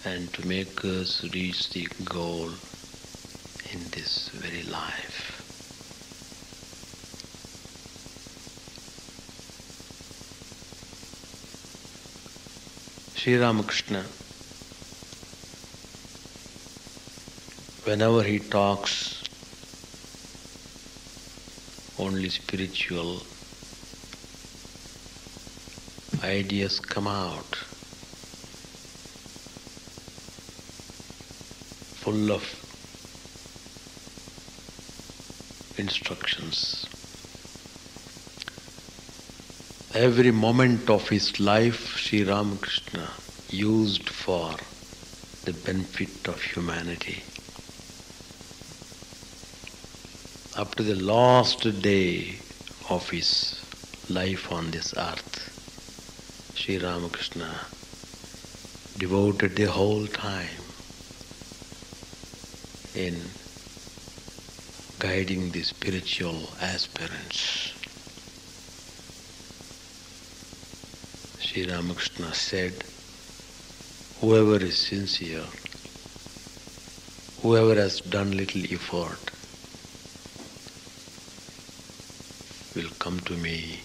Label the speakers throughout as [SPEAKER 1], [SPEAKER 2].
[SPEAKER 1] and to make us reach the goal in this very life. Sri Ramakrishna, whenever he talks only spiritual, ideas come out full of instructions. Every moment of his life, Sri Ramakrishna used for the benefit of humanity. Up to the last day of his life on this earth, Sri Ramakrishna devoted the whole time in guiding the spiritual aspirants. Sri Ramakrishna said, whoever is sincere, whoever has done little effort, will come to me.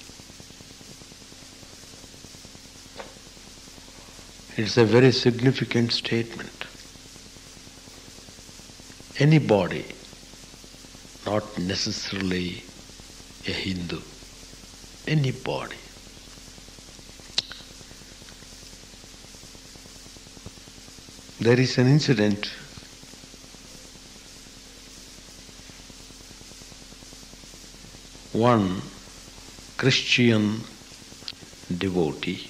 [SPEAKER 1] It's a very significant statement. Anybody, not necessarily a Hindu, anybody, there is an incident one Christian devotee,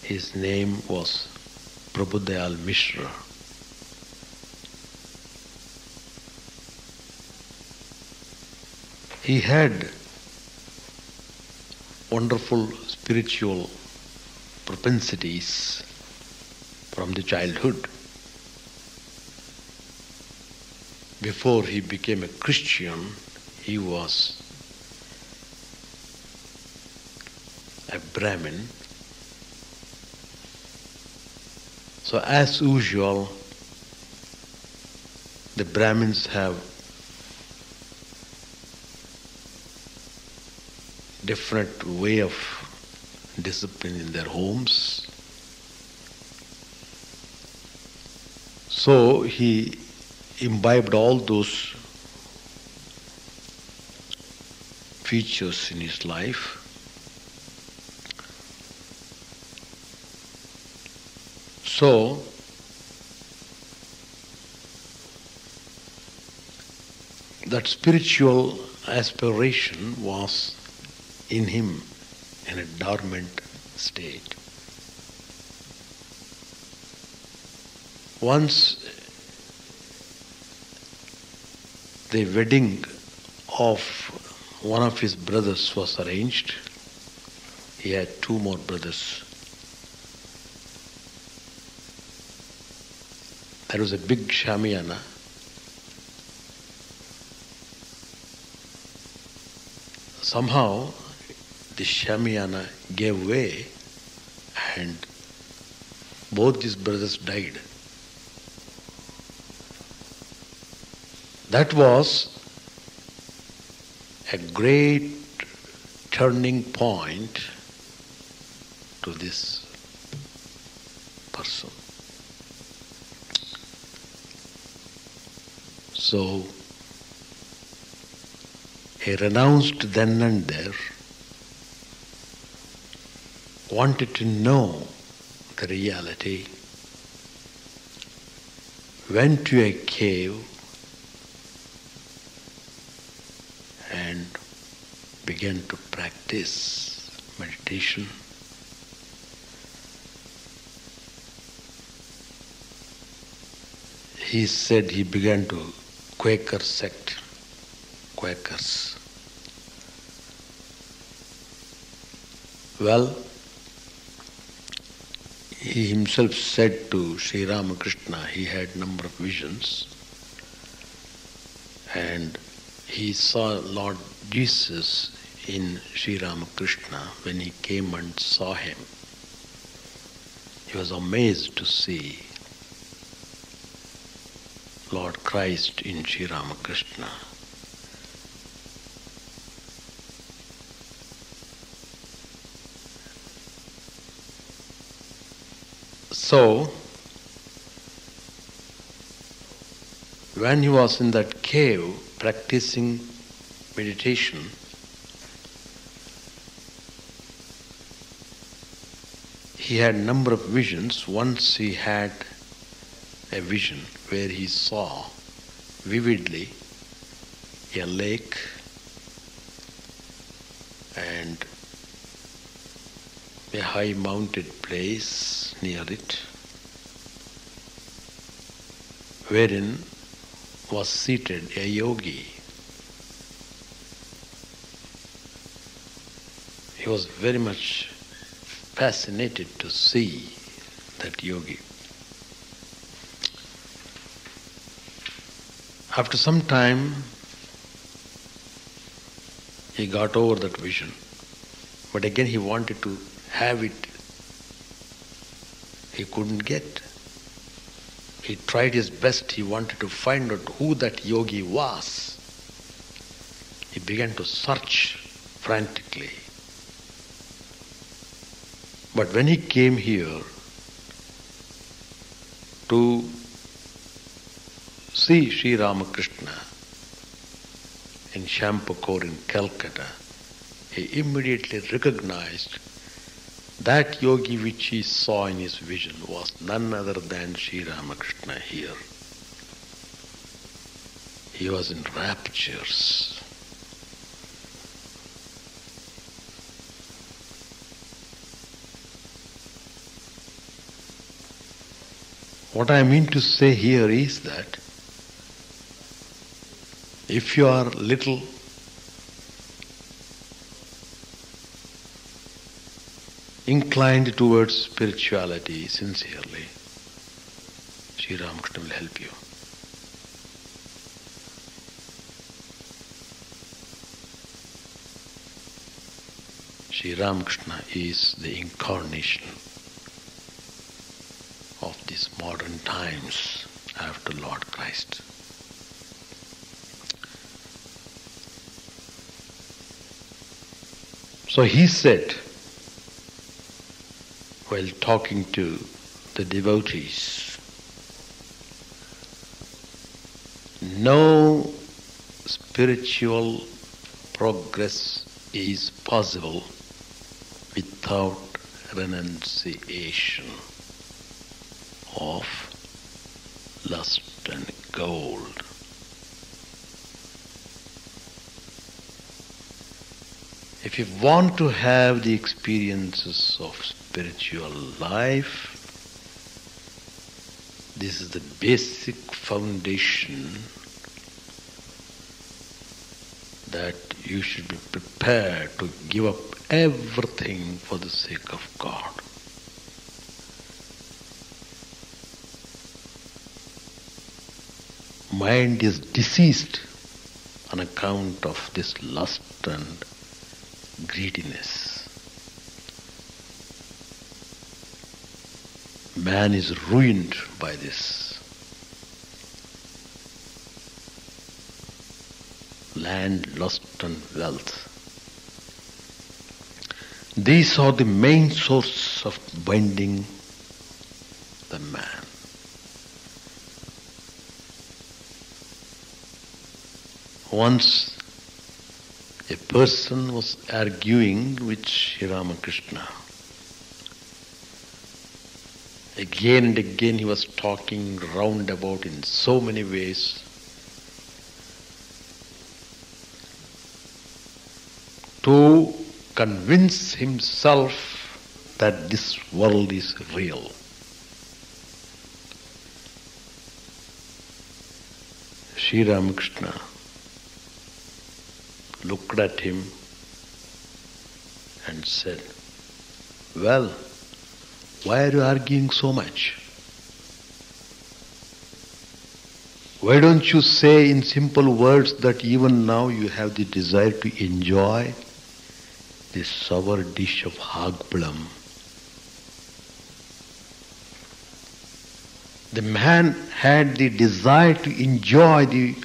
[SPEAKER 1] his name was Prabhudayal Mishra. He had wonderful spiritual propensities from the childhood. Before he became a Christian, he was a Brahmin. So as usual, the Brahmins have different way of discipline in their homes. So he imbibed all those features in his life. So that spiritual aspiration was in him in a dormant state. Once the wedding of one of his brothers was arranged. He had two more brothers. There was a big shamiana. Somehow the shamiana gave way and both his brothers died. That was a great turning point to this person. So he renounced then and there, wanted to know the reality, went to a cave and began to practice meditation. He said he began to Quaker sect, Quakers. Well, he himself said to Sri Ramakrishna, he had number of visions, and he saw Lord Jesus in Sri Ramakrishna when he came and saw him. He was amazed to see Lord Christ in Sri Ramakrishna. So, when he was in that cave practicing meditation, he had a number of visions. Once he had a vision where he saw vividly a lake and a high mounted place near it, wherein was seated a yogi. He was very much fascinated to see that yogi. After some time, he got over that vision, but again he wanted to have it. He couldn't get. He tried his best. He wanted to find out who that yogi was. He began to search frantically. But when he came here to see Sri Ramakrishna in Shampakor in Calcutta, he immediately recognized that yogi which he saw in his vision was none other than Sri Ramakrishna here. He was in raptures. What I mean to say here is that if you are little inclined towards spirituality sincerely, Sri Ramakrishna will help you. Sri Ramakrishna is the incarnation of these modern times after Lord Christ. So he said, while talking to the devotees, no spiritual progress is possible without renunciation of lust and gold. If you want to have the experiences of spiritual life, this is the basic foundation that you should be prepared to give up everything for the sake of God. Mind is diseased on account of this lust and greediness. Man is ruined by this. Land, lust and wealth. These are the main source of binding the man. Once a person was arguing with Sri Ramakrishna. Again and again he was talking roundabout in so many ways. To convince himself that this world is real. Sri Ramakrishna looked at him and said, "Well, why are you arguing so much? Why don't you say in simple words that even now you have the desire to enjoy this sour dish of hagpalam? The man had the desire to enjoy the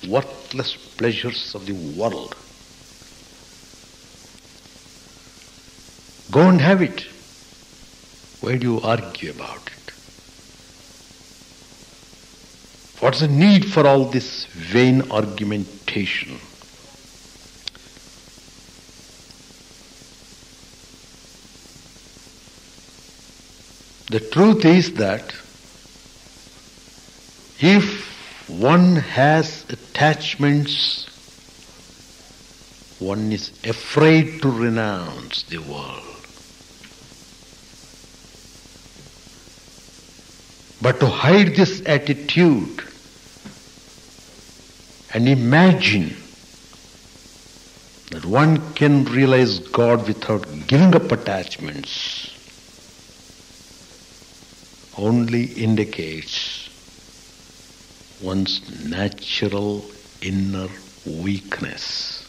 [SPEAKER 1] worthless pleasures of the world. Go and have it. Why do you argue about it? What's the need for all this vain argumentation? The truth is that if one has attachments, one is afraid to renounce the world. But to hide this attitude and imagine that one can realize God without giving up attachments only indicates one's natural inner weakness.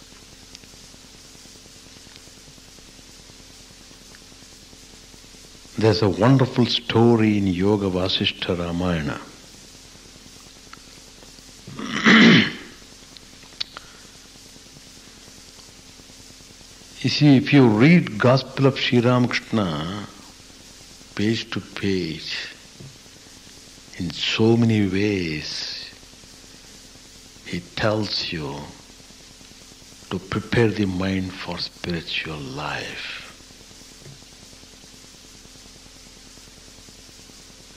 [SPEAKER 1] There's a wonderful story in Yoga Vasishtha Ramayana. You see, if you read Gospel of Sri Ramakrishna page to page, in so many ways, he tells you to prepare the mind for spiritual life.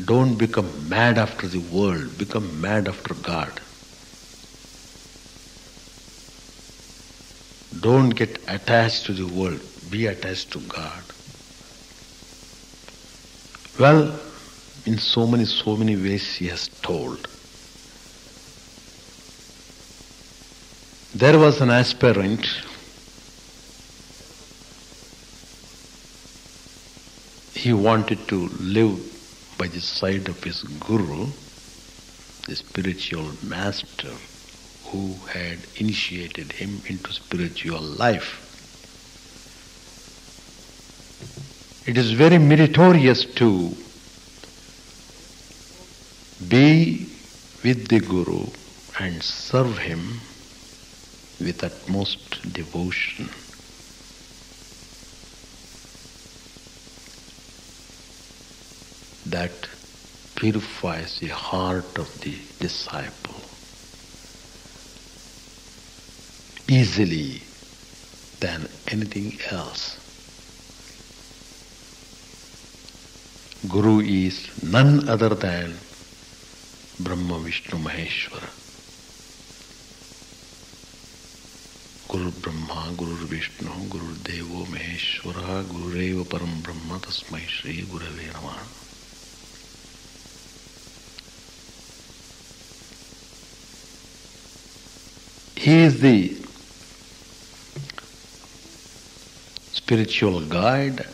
[SPEAKER 1] Don't become mad after the world, become mad after God. Don't get attached to the world, be attached to God. Well, in so many ways he has told. There was an aspirant he wanted to live by the side of his guru, the spiritual master who had initiated him into spiritual life. It is very meritorious to be with the Guru and serve him with utmost devotion. That purifies the heart of the disciple easily than anything else. Guru is none other than Brahma, Vishnu, Maheshwara. Guru Brahma, Guru Vishnu, Guru Devo Maheshwara, Guru Reva Param Brahma, Tasmai Shri Gurave Namah. He is the spiritual guide.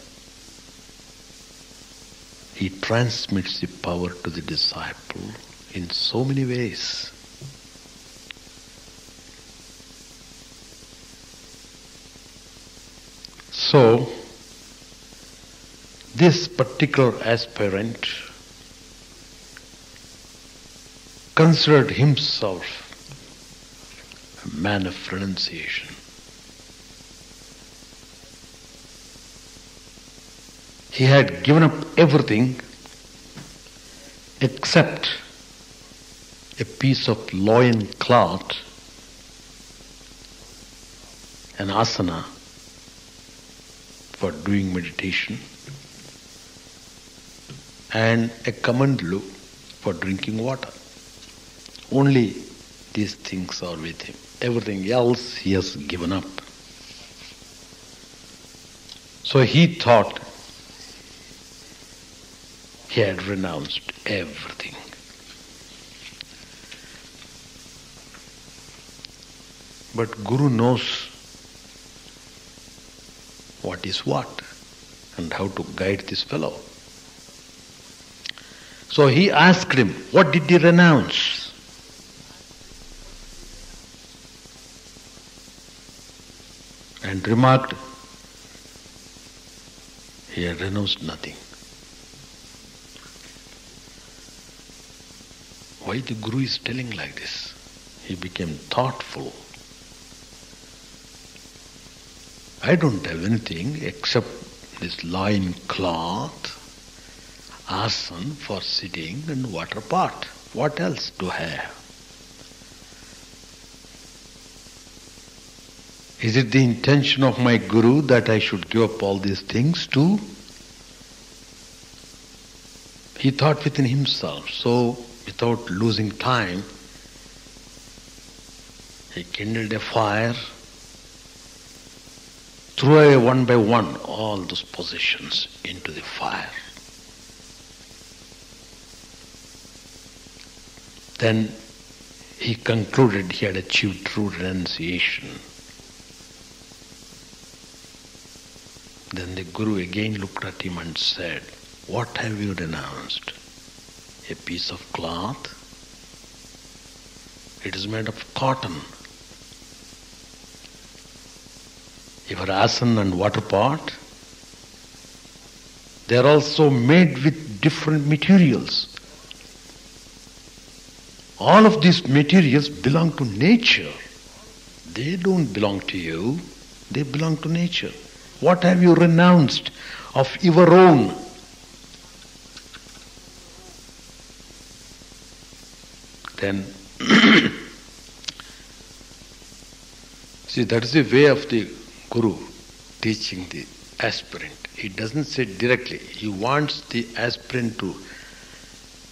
[SPEAKER 1] He transmits the power to the disciple in so many ways. So, this particular aspirant considered himself a man of renunciation. He had given up everything except a piece of loin cloth, an asana for doing meditation, and a kamandalu for drinking water. Only these things are with him. Everything else he has given up. So he thought he had renounced everything. But Guru knows what is what and how to guide this fellow. So he asked him, what did he renounce? And remarked, he had renounced nothing. why the Guru is telling like this? He became thoughtful. I don't have anything except this loin cloth, asan for sitting, and water pot. What else do I have? Is it the intention of my Guru that I should give up all these things too? He thought within himself, so without losing time, he kindled a fire, threw away one by one all those possessions into the fire. Then he concluded he had achieved true renunciation. Then the Guru again looked at him and said, "What have you renounced? A piece of cloth? It is made of cotton. Your asan and water pot, they are also made with different materials. All of these materials belong to nature. They don't belong to you, they belong to nature. What have you renounced of your own?" Then, see, that is the way of the Guru teaching the aspirant. He doesn't say directly. He wants the aspirant to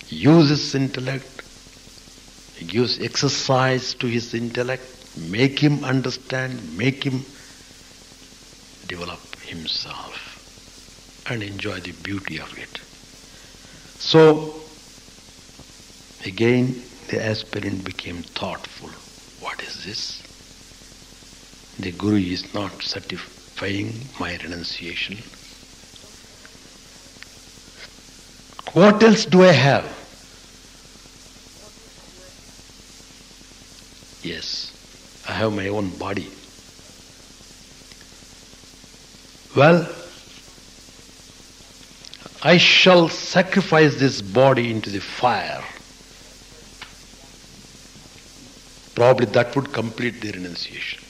[SPEAKER 1] use his intellect. He gives exercise to his intellect, make him understand, make him develop himself and enjoy the beauty of it. So, again, the aspirant became thoughtful. What is this? The Guru is not certifying my renunciation. What else do I have? Yes, I have my own body. Well, I shall sacrifice this body into the fire. Probably that would complete the renunciation.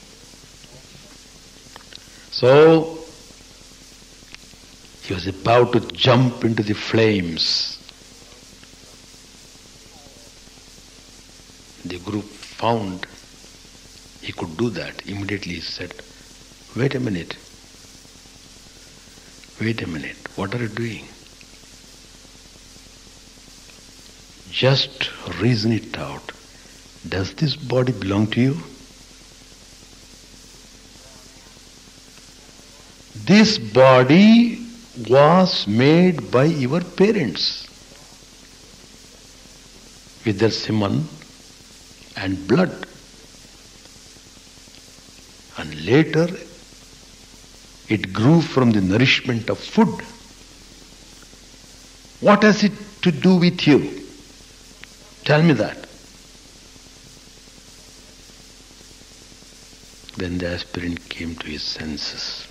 [SPEAKER 1] So, he was about to jump into the flames. The Guru found he could do that. Immediately he said, wait a minute, what are you doing? Just reason it out. Does this body belong to you? This body was made by your parents with their semen and blood. And later it grew from the nourishment of food. What has it to do with you? Tell me that. Then the aspirant came to his senses.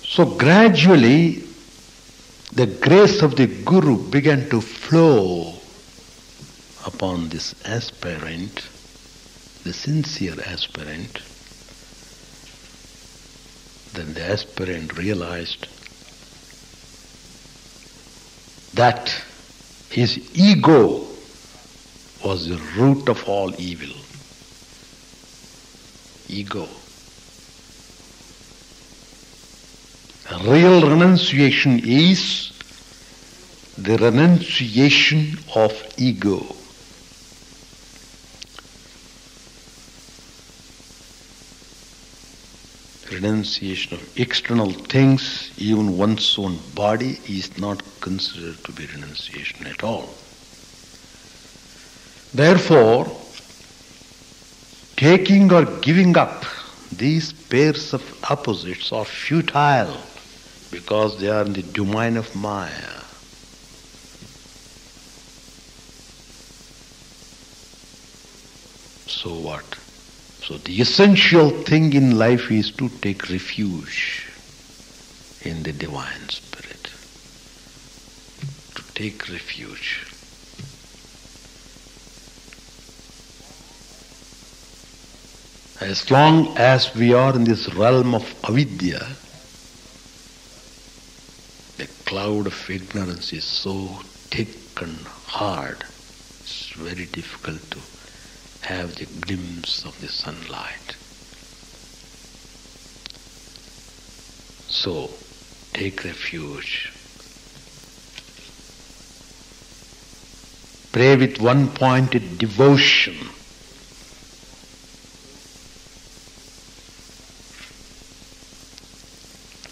[SPEAKER 1] So gradually, the grace of the Guru began to flow upon this aspirant, the sincere aspirant. Then the aspirant realized that his ego was the root of all evil. Ego. Real renunciation is the renunciation of ego. Renunciation of external things, even one's own body, is not considered to be renunciation at all. Therefore, taking or giving up these pairs of opposites are futile because they are in the domain of Maya. So what? So the essential thing in life is to take refuge in the Divine Spirit. take refuge. As long as we are in this realm of avidya, the cloud of ignorance is so thick and hard, it's very difficult to have the glimpse of the sunlight. So, take refuge. Pray with one-pointed devotion.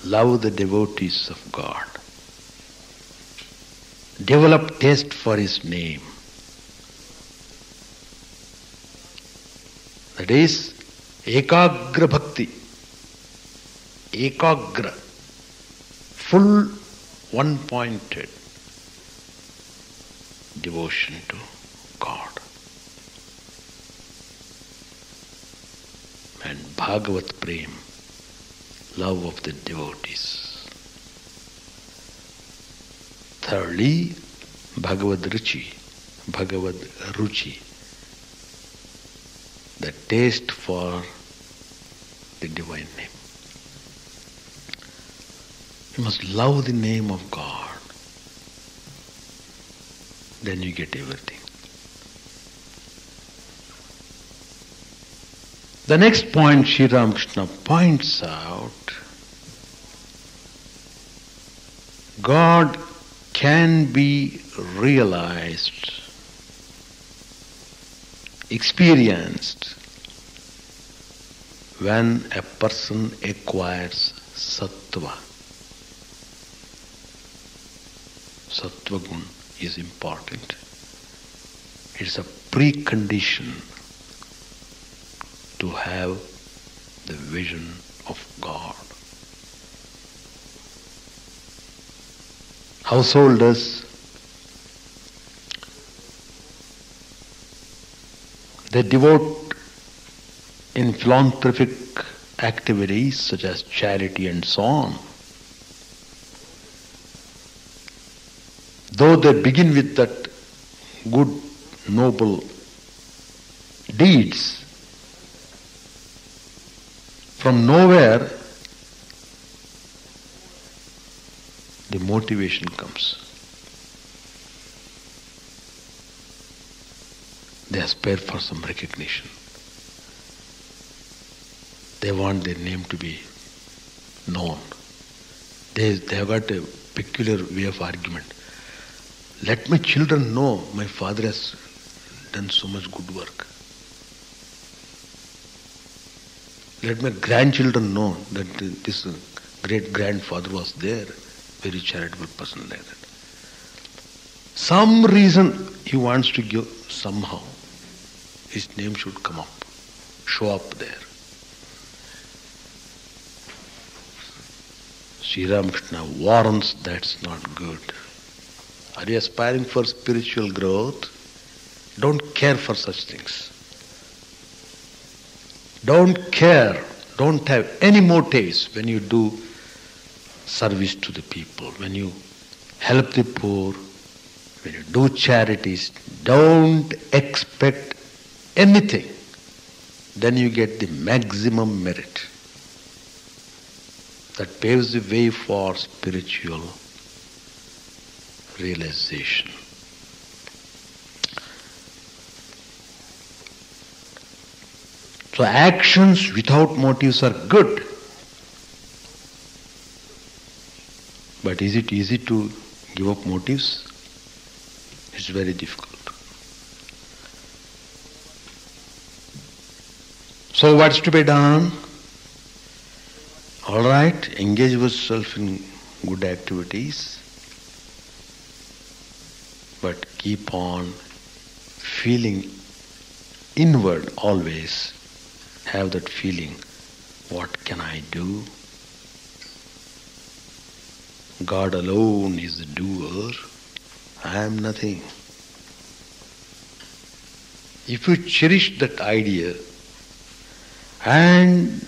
[SPEAKER 1] Love the devotees of God. Develop taste for His name. That is ekagra bhakti. Ekagra. Full one-pointed devotion to God. And Bhagavat Prem, love of the devotees. Thirdly, Bhagavad Ruchi, the taste for the divine name. You must love the name of God. Then you get everything. The next point Sri Ramakrishna points out, God can be realized, experienced when a person acquires sattva. Sattva gun is important. It's a precondition to have the vision of God. Householders, they devote in philanthropic activities such as charity and so on. Though they begin with that good, noble deeds, from nowhere the motivation comes. They aspire for some recognition. They want their name to be known. They have got a peculiar way of argument. Let my children know my father has done so much good work. Let my grandchildren know that this great-grandfather was there, very charitable person like that. Some reason he wants to give somehow. His name should come up, show up there. Sri Ramakrishna warns that's not good. Are you aspiring for spiritual growth? Don't care for such things. Don't care, don't have any motives when you do service to the people, when you help the poor, when you do charities. Don't expect anything. Then you get the maximum merit. That paves the way for spiritual realization. So actions without motives are good. But is it easy to give up motives? It's very difficult. So what's to be done? All right, engage yourself in good activities, but keep on feeling inward always. Have that feeling, what can I do? God alone is the doer. I am nothing. If you cherish that idea and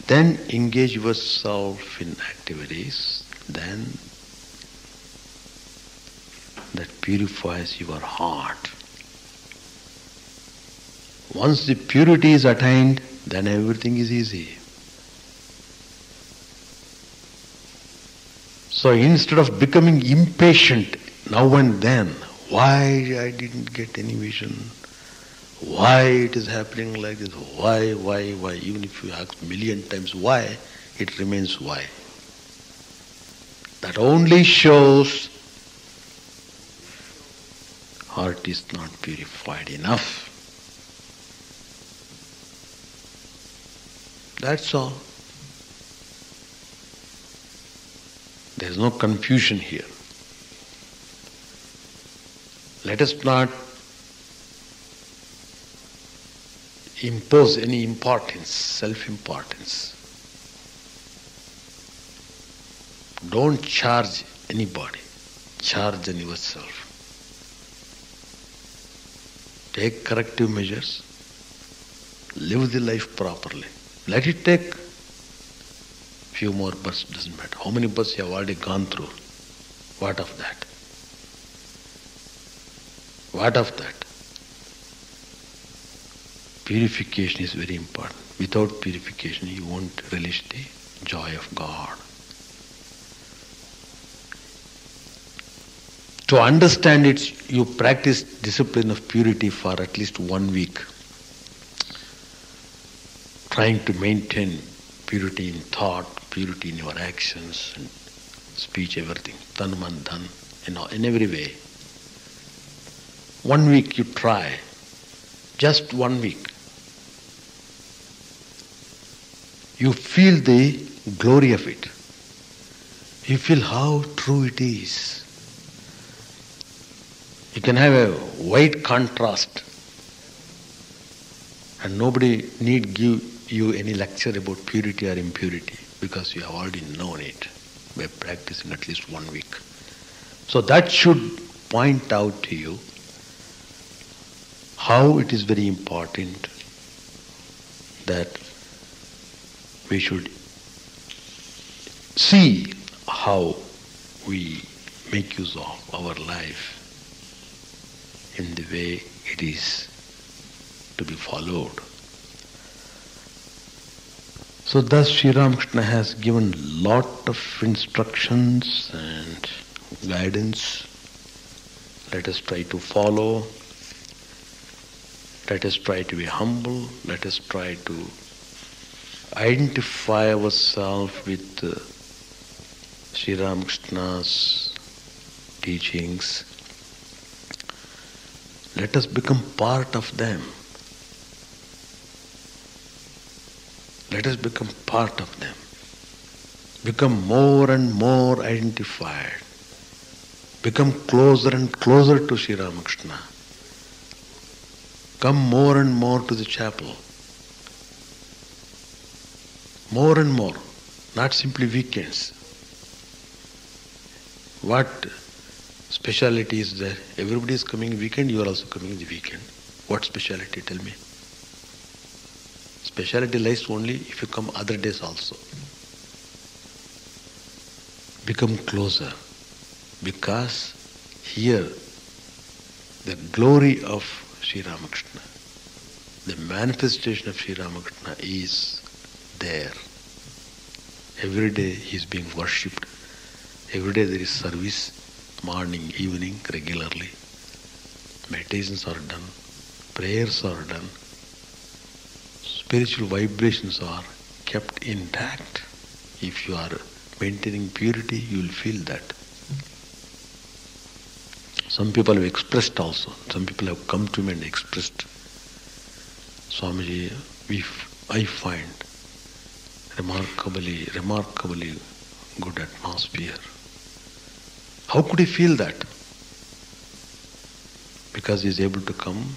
[SPEAKER 1] then engage yourself in activities, then that purifies your heart. Once the purity is attained, then everything is easy. So instead of becoming impatient now and then, why I didn't get any vision, why it is happening like this, why, even if you ask a million times why, it remains why. That only shows heart is not purified enough. That's all. There is no confusion here. Let us not impose any importance, self-importance. Don't charge anybody. Charge on yourself. Take corrective measures. Live the life properly. Let it take few more births, doesn't matter. How many births you have already gone through? What of that? What of that? Purification is very important. Without purification, you won't relish the joy of God. To understand it, you practice discipline of purity for at least 1 week, trying to maintain purity in thought, purity in your actions and speech, everything. Tan, man, dhan, in every way. 1 week you try. Just 1 week. You feel the glory of it. You feel how true it is. You can have a wide contrast and nobody need give you any lecture about purity or impurity because you have already known it by practicing at least 1 week. So that should point out to you how it is very important that we should see how we make use of our life in the way it is to be followed. So thus Sri Ramakrishna has given lot of instructions and guidance. Let us try to follow. Let us try to be humble. Let us try to identify ourselves with Sri Ramakrishna's teachings. Let us become part of them. Let us become part of them. Become more and more identified. Become closer and closer to Sri Ramakrishna. Come more and more to the chapel. More and more. Not simply weekends. What speciality is there? Everybody is coming weekend, you are also coming in the weekend. What speciality? Tell me. Speciality lies only if you come other days also. Become closer. Because here the glory of Sri Ramakrishna, the manifestation of Sri Ramakrishna is there. Every day he is being worshipped. Every day there is service, morning, evening, regularly. Meditations are done, prayers are done, spiritual vibrations are kept intact. If you are maintaining purity, you will feel that. Some people have expressed also. Some people have come to me and expressed, Swamiji, I find remarkably good atmosphere. How could he feel that? Because he is able to come,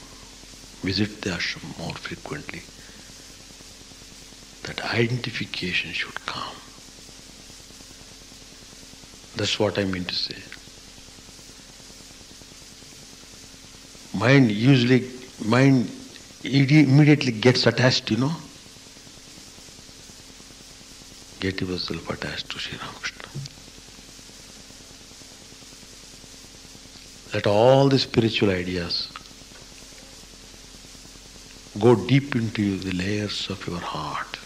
[SPEAKER 1] visit the ashram more frequently. That identification should come. That's what I mean to say. Mind immediately gets attached, Get yourself attached to Sri Ramakrishna. Let all the spiritual ideas go deep into the layers of your heart.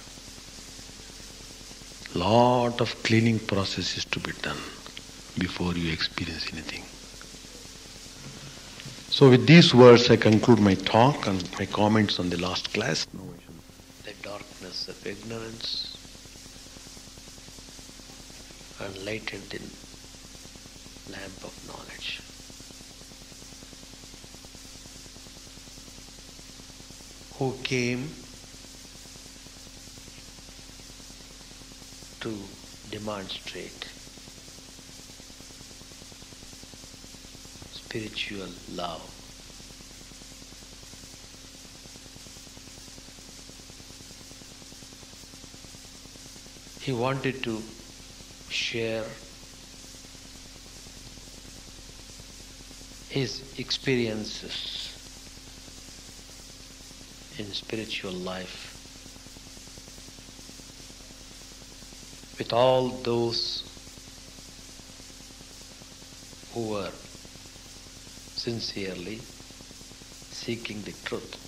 [SPEAKER 1] Lot of cleaning process is to be done before you experience anything. So with these words I conclude my talk and my comments on the last class. The darkness of ignorance enlightened in lamp of knowledge. Who came to demonstrate spiritual love. He wanted to share his experiences in spiritual life with all those who were sincerely seeking the truth.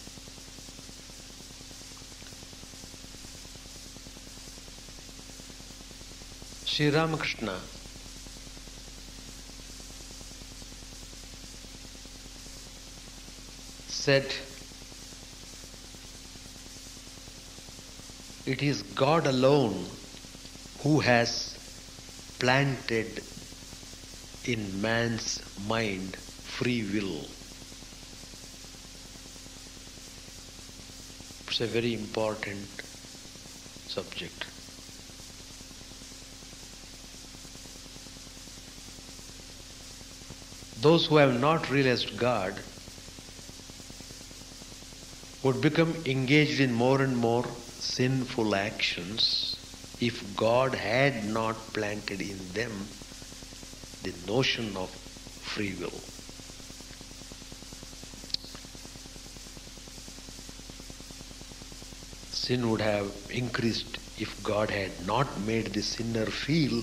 [SPEAKER 1] Sri Ramakrishna said, it is God alone who has planted in man's mind free will. It's a very important subject. Those who have not realized God would become engaged in more and more sinful actions if God had not planted in them the notion of free will. Sin would have increased if God had not made the sinner feel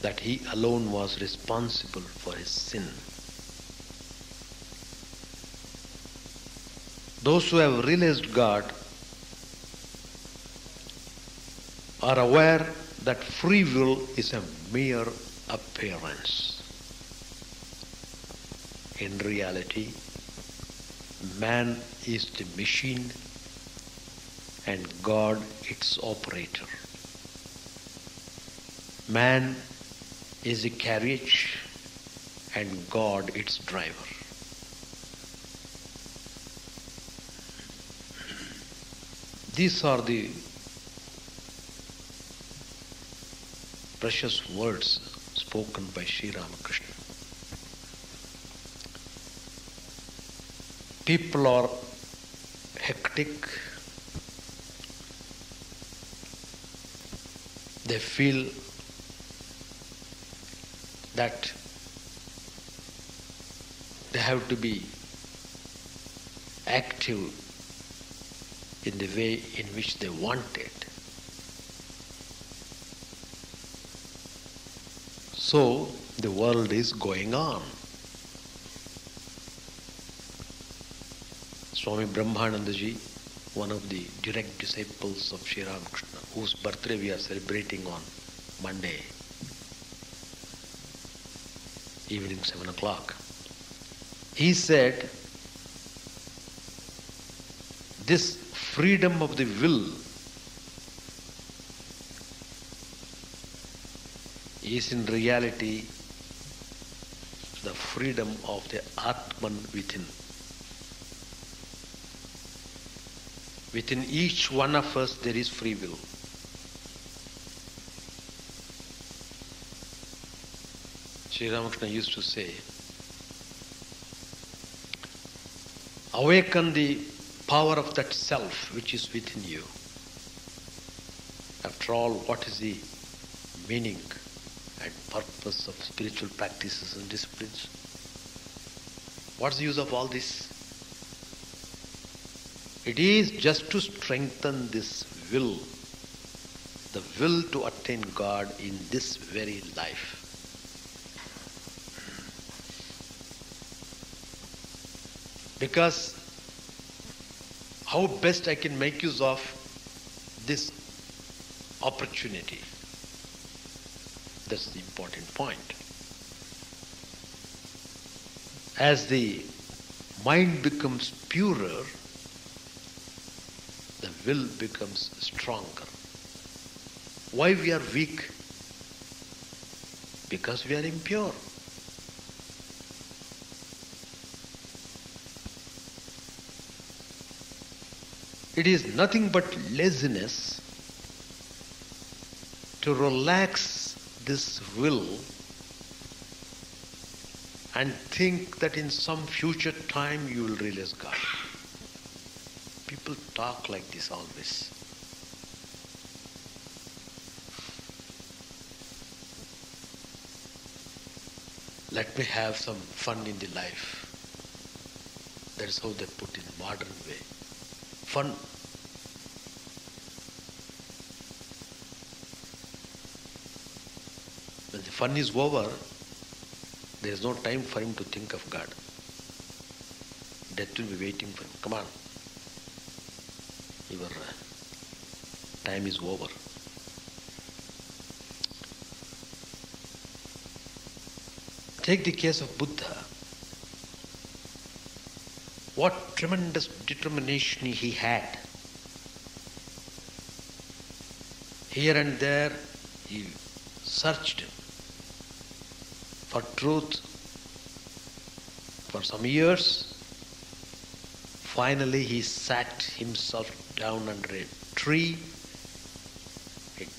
[SPEAKER 1] that he alone was responsible for his sin. Those who have realized God are aware that free will is a mere appearance. In reality, man is the machine and God its operator. Man is a carriage and God its driver. These are the precious words spoken by Sri Ramakrishna. People are hectic. They feel that they have to be active in the way in which they want it. So the world is going on. Swami Brahmanandaji, one of the direct disciples of Sri Ramakrishna, whose birthday we are celebrating on Monday, evening 7 o'clock. He said, this freedom of the will is in reality the freedom of the Atman within. Within each one of us there is free will. Sri Ramakrishna used to say, awaken the power of that self which is within you. After all, what is the meaning and purpose of spiritual practices and disciplines? What's the use of all this? It is just to strengthen this will, the will to attain God in this very life. Because how best I can make use of this opportunity? That's the important point. As the mind becomes purer, the will becomes stronger. Why we are weak? Because we are impure. It is nothing but laziness to relax this will and think that in some future time you will realize God. People talk like this always. Let me have some fun in the life. That is how they put in modern way. Fun. When the fun is over, there is no time for him to think of God. Death will be waiting for him. Come on. Your time is over. Take the case of Buddha. What tremendous determination he had. Here and there he searched for truth for some years. Finally he sat himself down under a tree,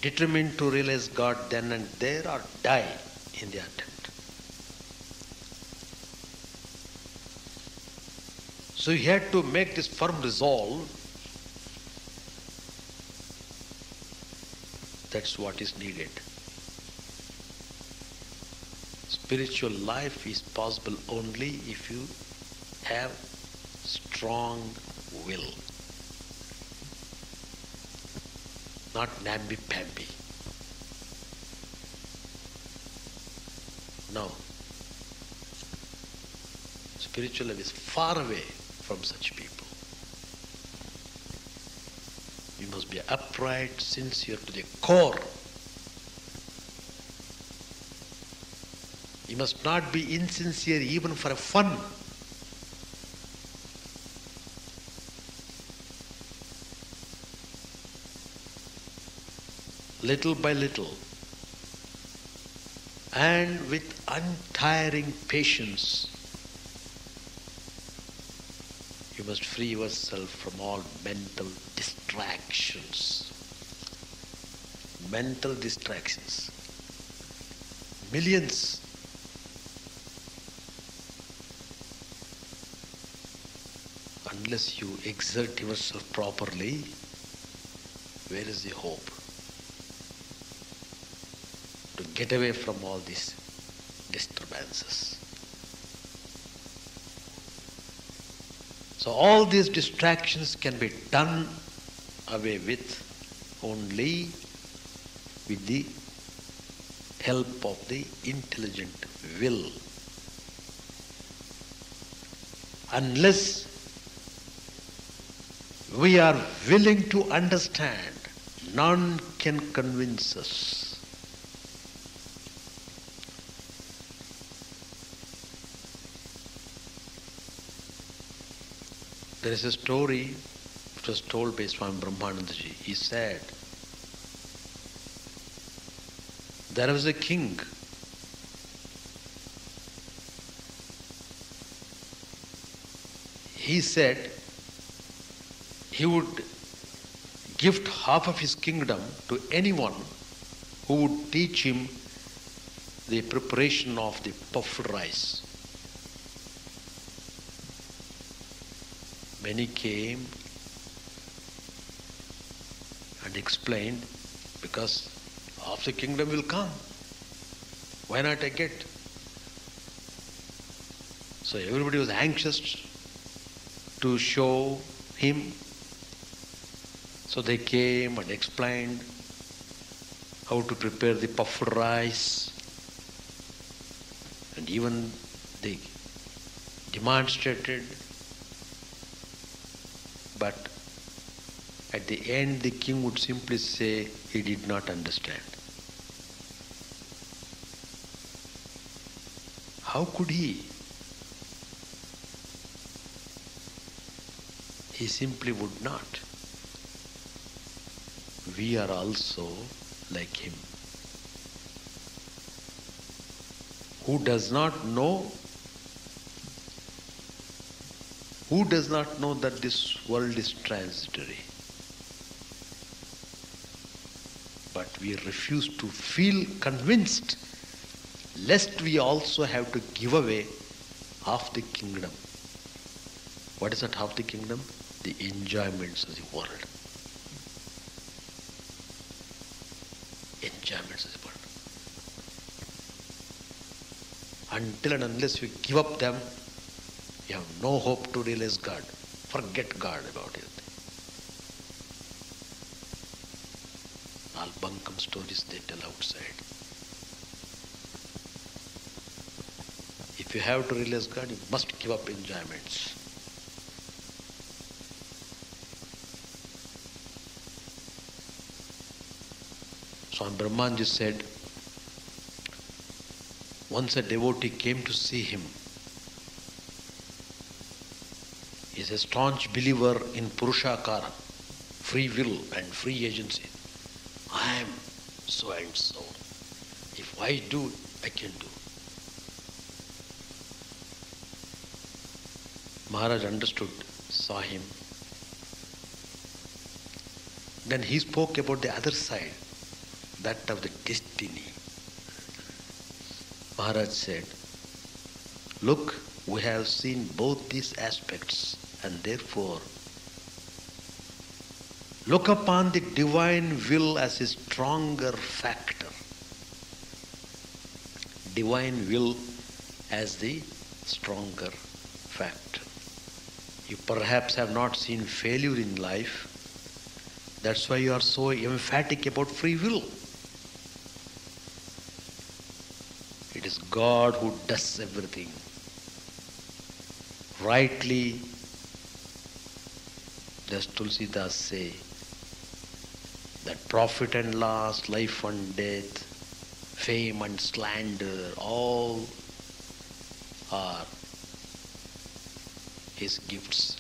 [SPEAKER 1] determined to realize God then and there or die in the attempt. So he had to make this firm resolve. That's what is needed. Spiritual life is possible only if you have strong will. Not namby-pamby. No. Spiritual life is far away from such people. You must be upright, sincere to the core. You must not be insincere even for a fun. Little by little, and with untiring patience, you must free yourself from all mental distractions. Mental distractions. Millions. Unless you exert yourself properly, where is the hope? To get away from all these disturbances. So all these distractions can be done away with only with the help of the intelligent will. Unless we are willing to understand, none can convince us. There is a story which was told by Swami Brahmanandaji. He said, there was a king. He said he would gift half of his kingdom to anyone who would teach him the preparation of the puffed rice. Many came and explained, because half the kingdom will come. Why not I get? So everybody was anxious to show him. So they came and explained how to prepare the puffed rice. And even they demonstrated but at the end the king would simply say he did not understand. How could he? He simply would not. We are also like him. Who does not know that this world is transitory? But we refuse to feel convinced, lest we also have to give away half the kingdom. What is that half the kingdom? The enjoyments of the world. Enjoyments of the world. Until and unless we give up them, you have no hope to realize God. Forget God about it. All bunkum stories they tell outside. If you have to realize God, you must give up enjoyments. Swami Brahmanji said, once a devotee came to see him. He is a staunch believer in Purushakara, free will and free agency. I am so and so. If I do, I can do. Maharaj understood, saw him. Then he spoke about the other side, that of the destiny. Maharaj said, look, we have seen both these aspects, and therefore look upon the divine will as a stronger factor. Divine will as the stronger factor. You perhaps have not seen failure in life. That's why you are so emphatic about free will. It is God who does everything. Rightly, does Tulsidas say, that profit and loss, life and death, fame and slander, all are His gifts.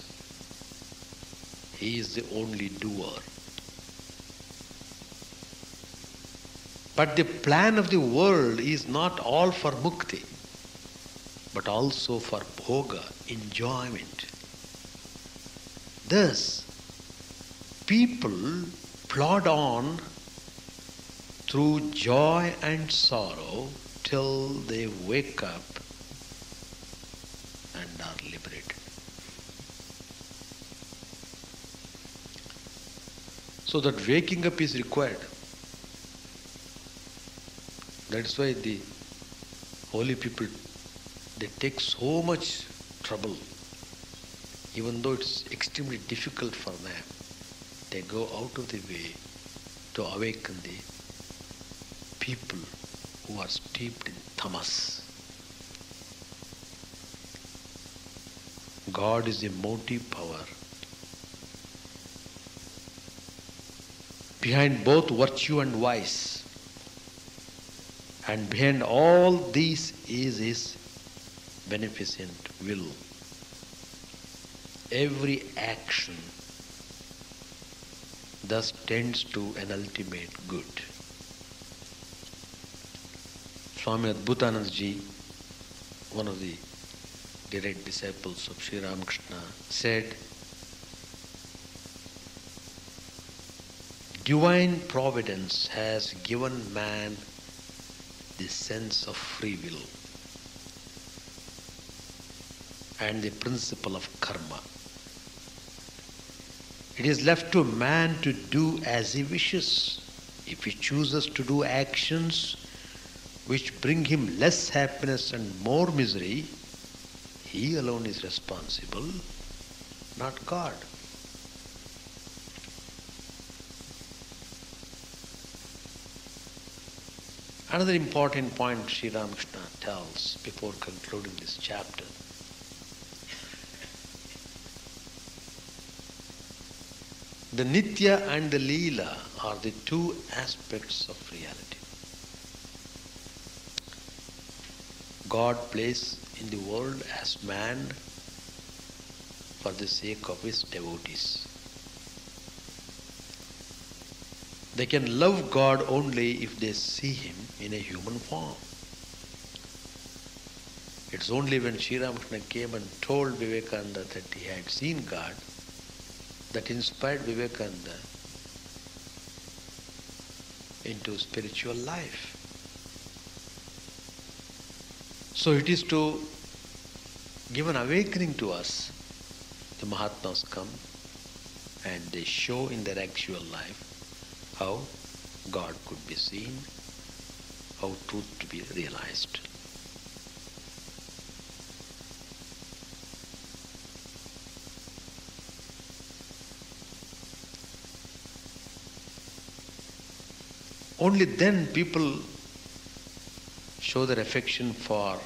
[SPEAKER 1] He is the only doer. But the plan of the world is not all for mukti, but also for bhoga, enjoyment. Thus, people plod on through joy and sorrow till they wake up and are liberated. So that waking up is required. That's why the holy people, they take so much trouble. Even though it's extremely difficult for them, they go out of the way to awaken the people who are steeped in tamas. God is the motive power behind both virtue and vice. And behind all these is His beneficent will. Every action thus tends to an ultimate good. Swami Adbhutananda Ji, one of the direct disciples of Sri Ramakrishna, said, divine providence has given man the sense of free will and the principle of karma. It is left to man to do as he wishes. If he chooses to do actions which bring him less happiness and more misery, he alone is responsible, not God. Another important point Sri Ramakrishna tells before concluding this chapter. The Nitya and the Leela are the two aspects of reality. God plays in the world as man for the sake of his devotees. They can love God only if they see him in a human form. It's only when Sri Ramakrishna came and told Vivekananda that he had seen God that inspired Vivekananda into spiritual life. So it is to give an awakening to us. The Mahatmas come and they show in their actual life how God could be seen, how truth to be realized. Only then people show their affection for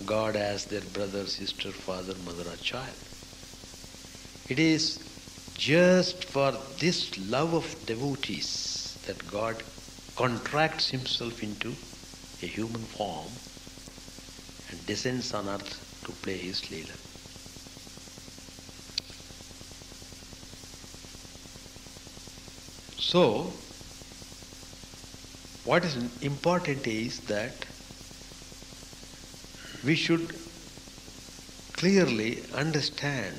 [SPEAKER 1] God as their brother, sister, father, mother or child. It is just for this love of devotees that God contracts himself into a human form and descends on earth to play his Leela. So, what is important is that we should clearly understand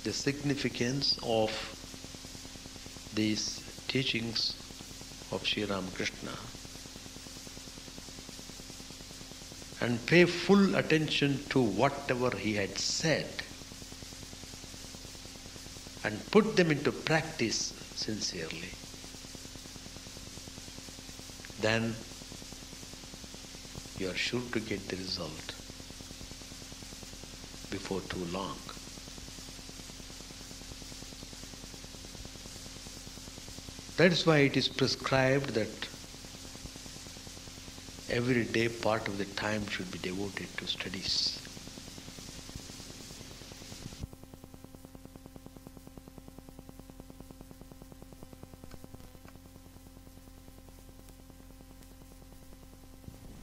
[SPEAKER 1] the significance of these teachings of Sri Ramakrishna and pay full attention to whatever he had said and put them into practice sincerely. Then you are sure to get the result before too long. That is why it is prescribed that every day part of the time should be devoted to studies.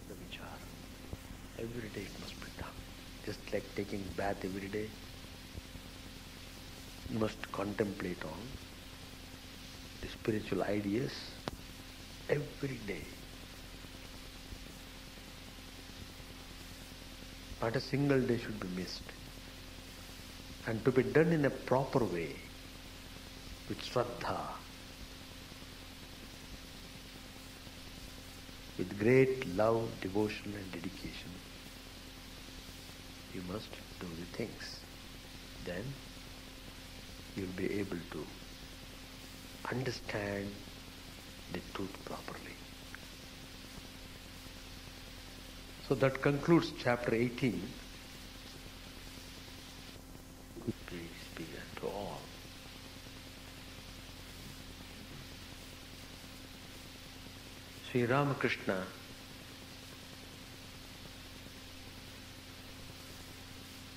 [SPEAKER 1] The vichara. Every day it must be done. Just like taking bath every day, you must contemplate on the spiritual ideas every day. Not a single day should be missed. And to be done in a proper way, with Shraddha, with great love, devotion and dedication, you must do the things. Then you will be able to understand the truth properly. So that concludes chapter 18. Peace be unto all. Sri Ramakrishna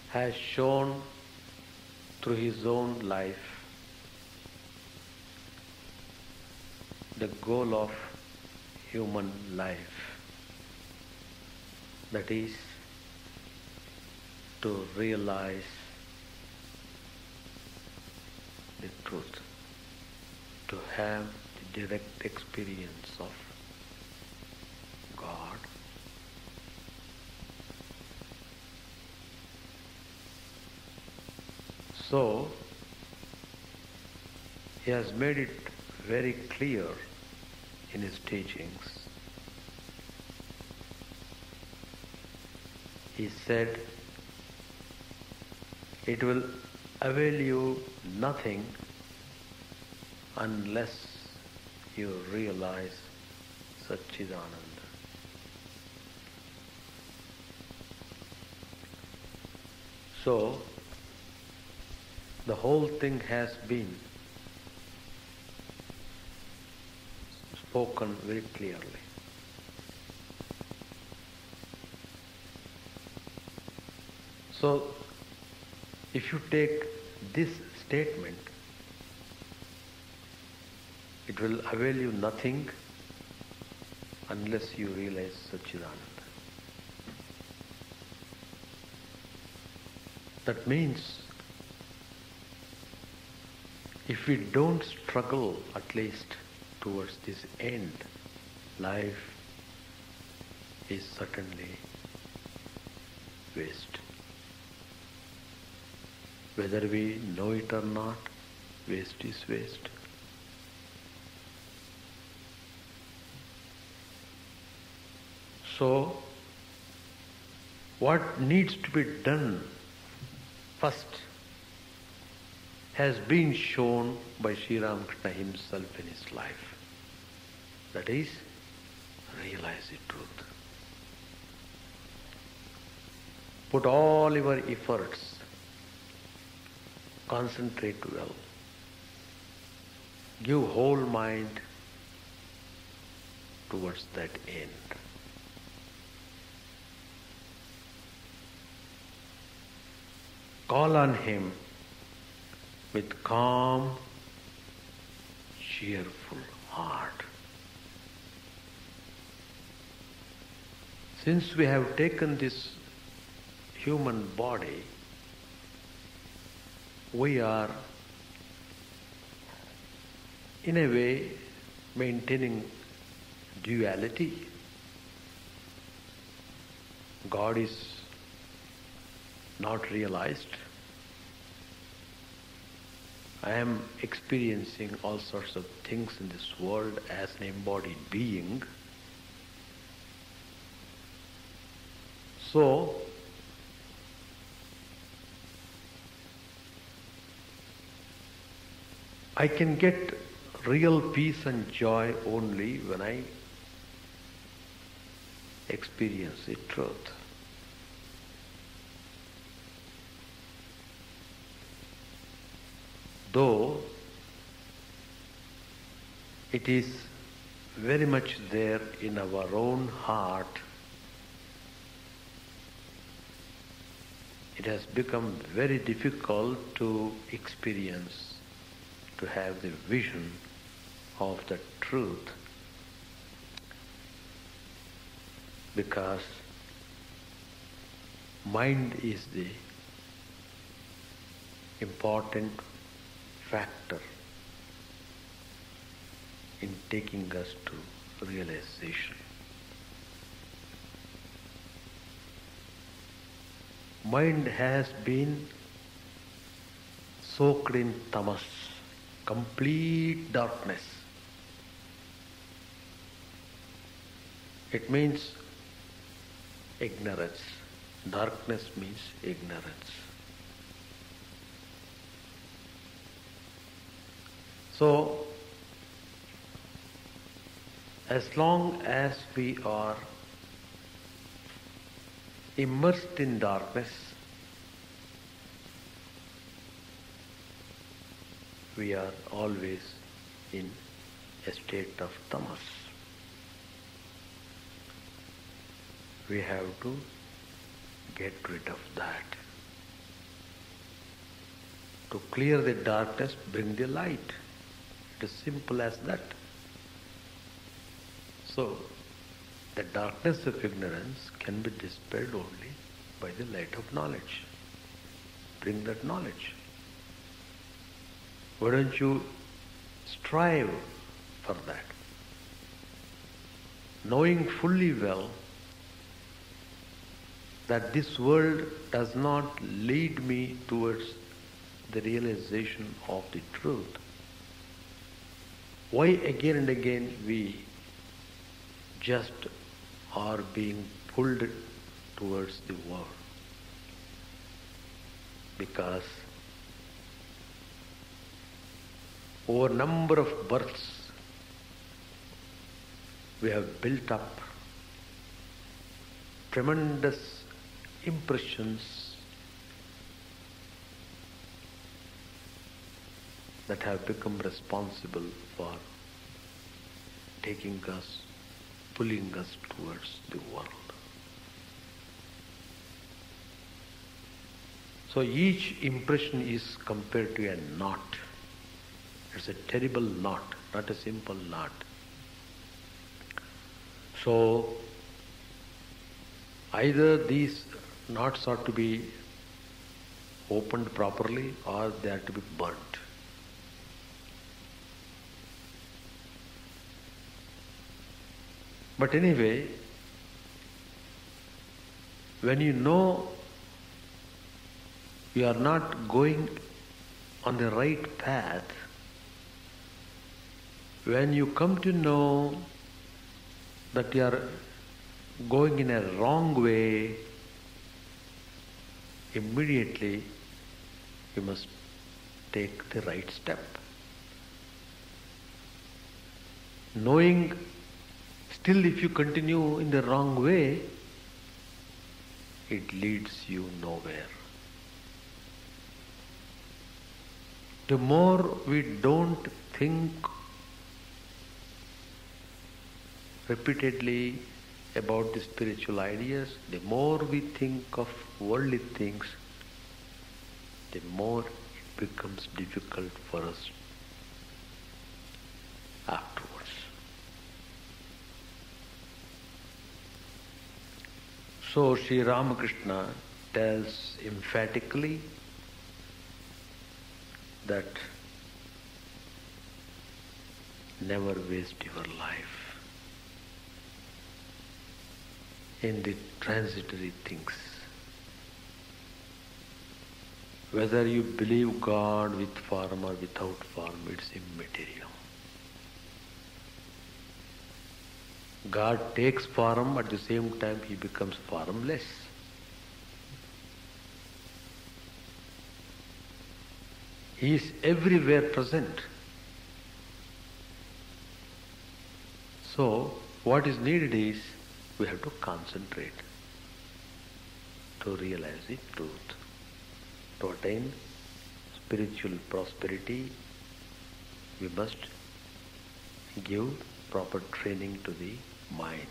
[SPEAKER 1] has shown through his own life the goal of human life, that is, to realize the truth, to have the direct experience of God, so he has made it very clear in his teachings. He said, it will avail you nothing unless you realize Satchidananda. So, the whole thing has been spoken very clearly. So, if you take this statement It will avail you nothing unless you realize Satchidananda. That means if we don't struggle at least towards this end, life is certainly waste. Whether we know it or not, waste is waste. So, what needs to be done first has been shown by Sri Ramakrishna himself in his life. That is, realize the truth. Put all your efforts, concentrate well, give whole mind towards that end. Call on him with calm, cheerful heart. Since we have taken this human body, we are in a way maintaining duality. God is not realized. I am experiencing all sorts of things in this world as an embodied being. So, I can get real peace and joy only when I experience the truth. Though it is very much there in our own heart, it has become very difficult to experience, to have the vision of the truth, because mind is the important factor in taking us to realization. Mind has been soaked in tamas, complete darkness. It means ignorance. Darkness means ignorance. So, as long as we are immersed in darkness, we are always in a state of tamas. We have to get rid of that. To clear the darkness, bring the light. It is simple as that. So, the darkness of ignorance can be dispelled only by the light of knowledge. Bring that knowledge. Why don't you strive for that? Knowing fully well that this world does not lead me towards the realization of the truth. Why again and again we just are being pulled towards the world? Because over a number of births we have built up tremendous impressions that have become responsible for taking us, pulling us towards the world. So each impression is compared to a knot. It's a terrible knot not a simple knot. So, either these knots are to be opened properly or they are to be burnt. But anyway, when you know you are not going on the right path, when you come to know that you are going in a wrong way, immediately you must take the right step. Knowing still if you continue in the wrong way, it leads you nowhere. The more we don't think repeatedly about the spiritual ideas, the more we think of worldly things, the more it becomes difficult for us afterwards. So Sri Ramakrishna tells emphatically that never waste your life in the transitory things. Whether you believe God with form or without form, it's immaterial. God takes form, at the same time He becomes formless. He is everywhere present. So, what is needed is we have to concentrate to realize the truth. To attain spiritual prosperity, we must give proper training to the mind.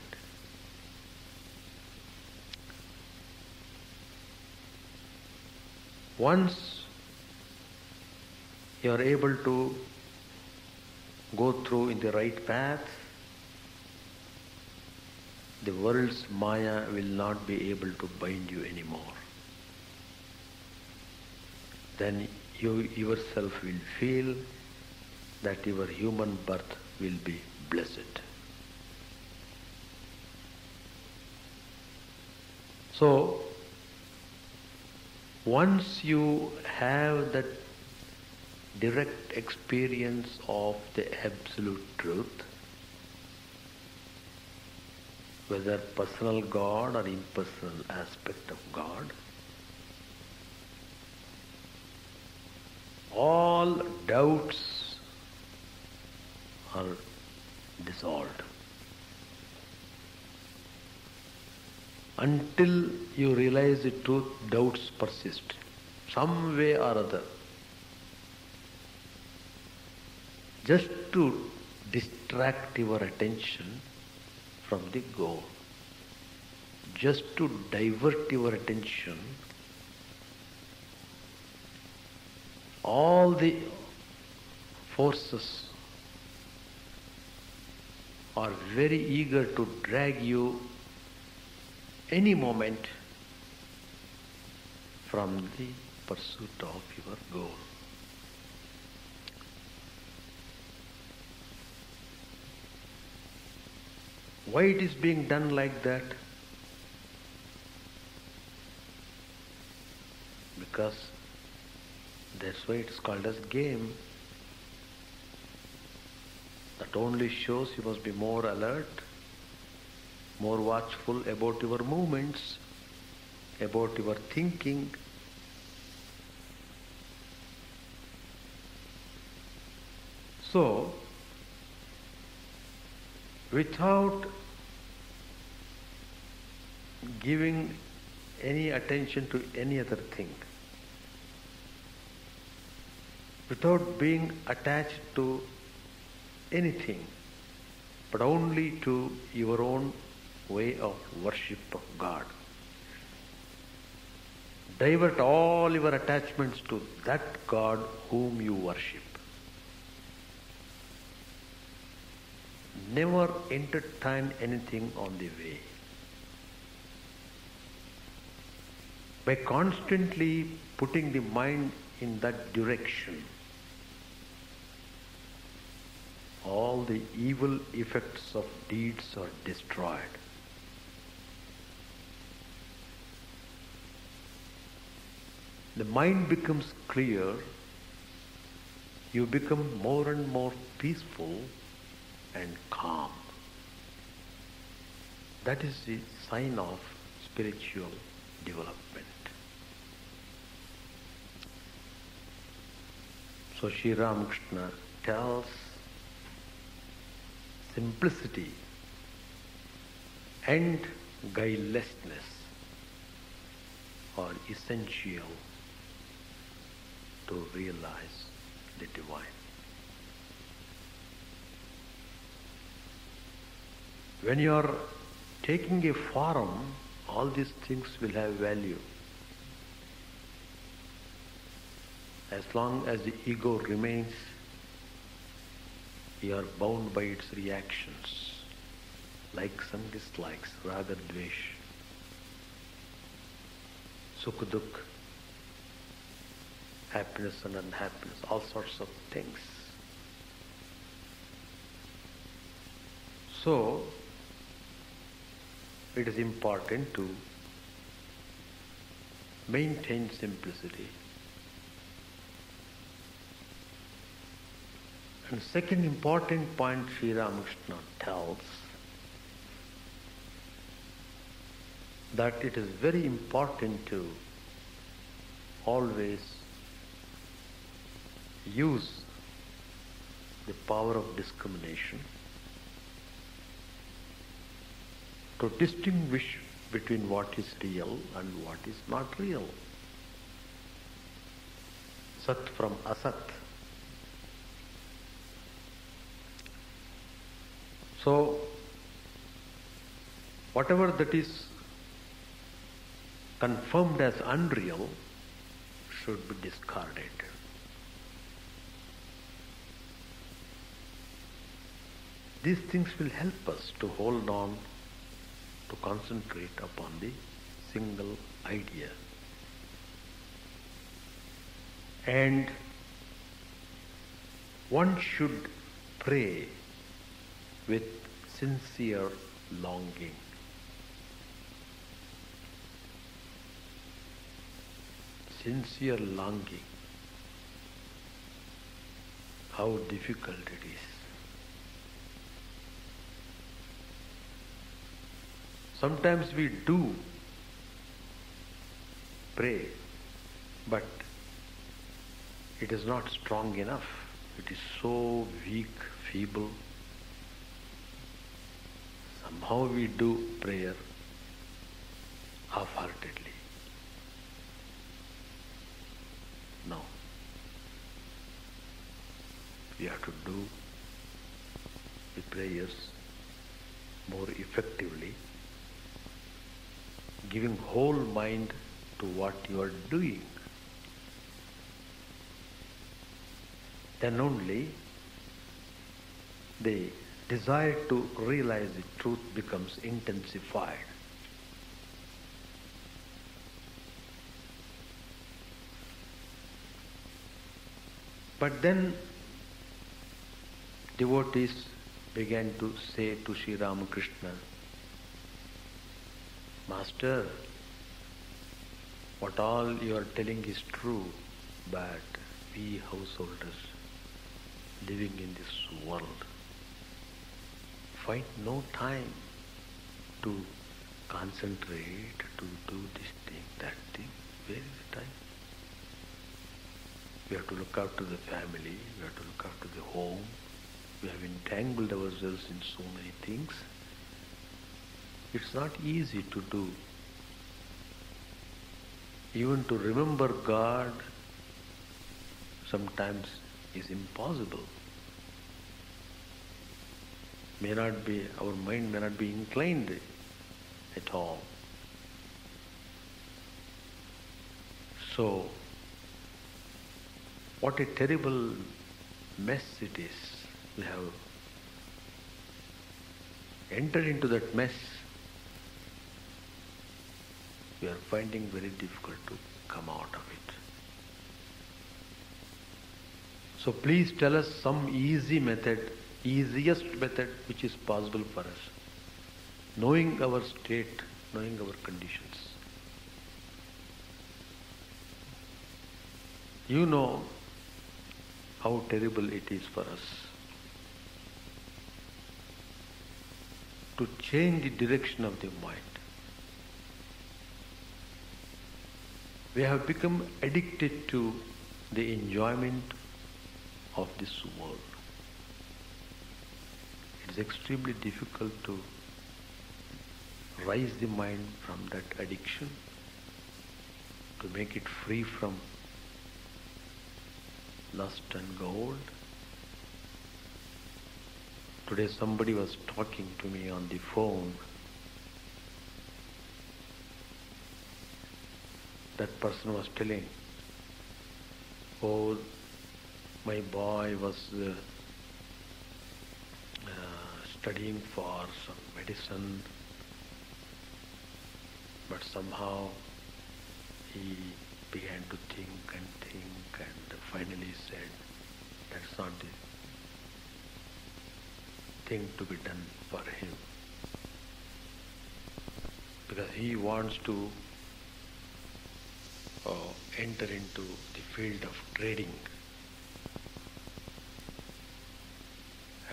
[SPEAKER 1] Once you are able to go through in the right path, the world's Maya will not be able to bind you anymore. Then you yourself will feel that your human birth will be blessed. So, once you have that direct experience of the absolute truth, whether personal God or impersonal aspect of God, all doubts are dissolved. Until you realize the truth, doubts persist, some way or other. Just to distract your attention from the goal, just to divert your attention, all the forces are very eager to drag you any moment from the pursuit of your goal. Why it is being done like that? Because that's why it's called as game. That only shows you must be more alert, more watchful about your movements, about your thinking. So, without giving any attention to any other thing, without being attached to anything, but only to your own way of worship of God. Divert all your attachments to that God whom you worship. never entertain anything on the way. By constantly putting the mind in that direction, all the evil effects of deeds are destroyed. The mind becomes clear, you become more and more peaceful and calm. That is the sign of spiritual development. So Sri Ramakrishna tells simplicity and guilelessness are essential to realize the divine. When you are taking a form, all these things will have value. As long as the ego remains, you are bound by its reactions, likes and dislikes, raga, dvesh, sukha, dukha, happiness and unhappiness, all sorts of things. So, it is important to maintain simplicity. And second important point Sri Ramakrishna tells, that it is very important to always use the power of discrimination to distinguish between what is real and what is not real. Sat from asat. So, whatever that is confirmed as unreal should be discarded. These things will help us to hold on, to concentrate upon the single idea. And one should pray with sincere longing. Sincere longing. How difficult it is. Sometimes we do pray, but it is not strong enough. It is so weak, feeble. Somehow we do prayer half-heartedly. No. We have to do the prayers more effectively, giving whole mind to what you are doing. Then only the desire to realize the truth becomes intensified. But then devotees began to say to Sri Ramakrishna, Master, what all you are telling is true, but we householders living in this world find no time to concentrate, to do this thing, that thing. Where is the time? We have to look after the family, we have to look after the home. We have entangled ourselves in so many things. It's not easy to do. Even to remember God sometimes is impossible. Our mind may not be inclined at all. So, what a terrible mess it is. We have entered into that mess, we are finding very difficult to come out of it. So please tell us some easy method, easiest method which is possible for us, knowing our state, knowing our conditions. You know how terrible it is for us to change the direction of the mind. We have become addicted to the enjoyment of this world. It is extremely difficult to raise the mind from that addiction, to make it free from lust and gold. Today somebody was talking to me on the phone. That person was telling, oh, my boy was studying for some medicine, but somehow he began to think and finally said, that's not the thing to be done for him. Because he wants to enter into the field of trading.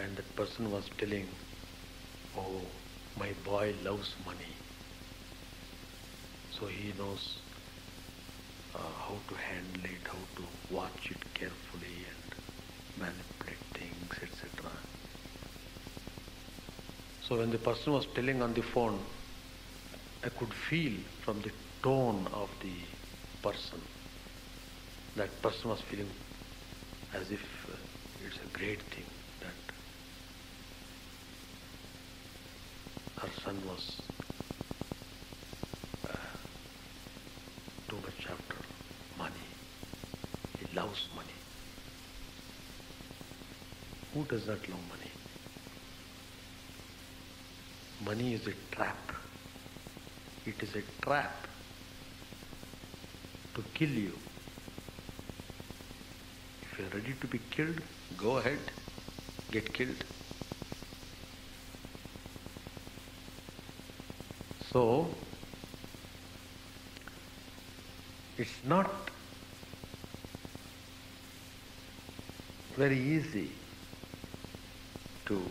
[SPEAKER 1] And that person was telling, oh, my boy loves money. So he knows how to handle it, how to watch it carefully and manipulate things, etc. So when the person was telling on the phone, I could feel from the tone of the person, that person was feeling as if it's a great thing that her son was too much after money. He loves money. Who does not love money? Money is a trap. It is a trap to kill you. If you are ready to be killed, go ahead, get killed. So, it's not very easy to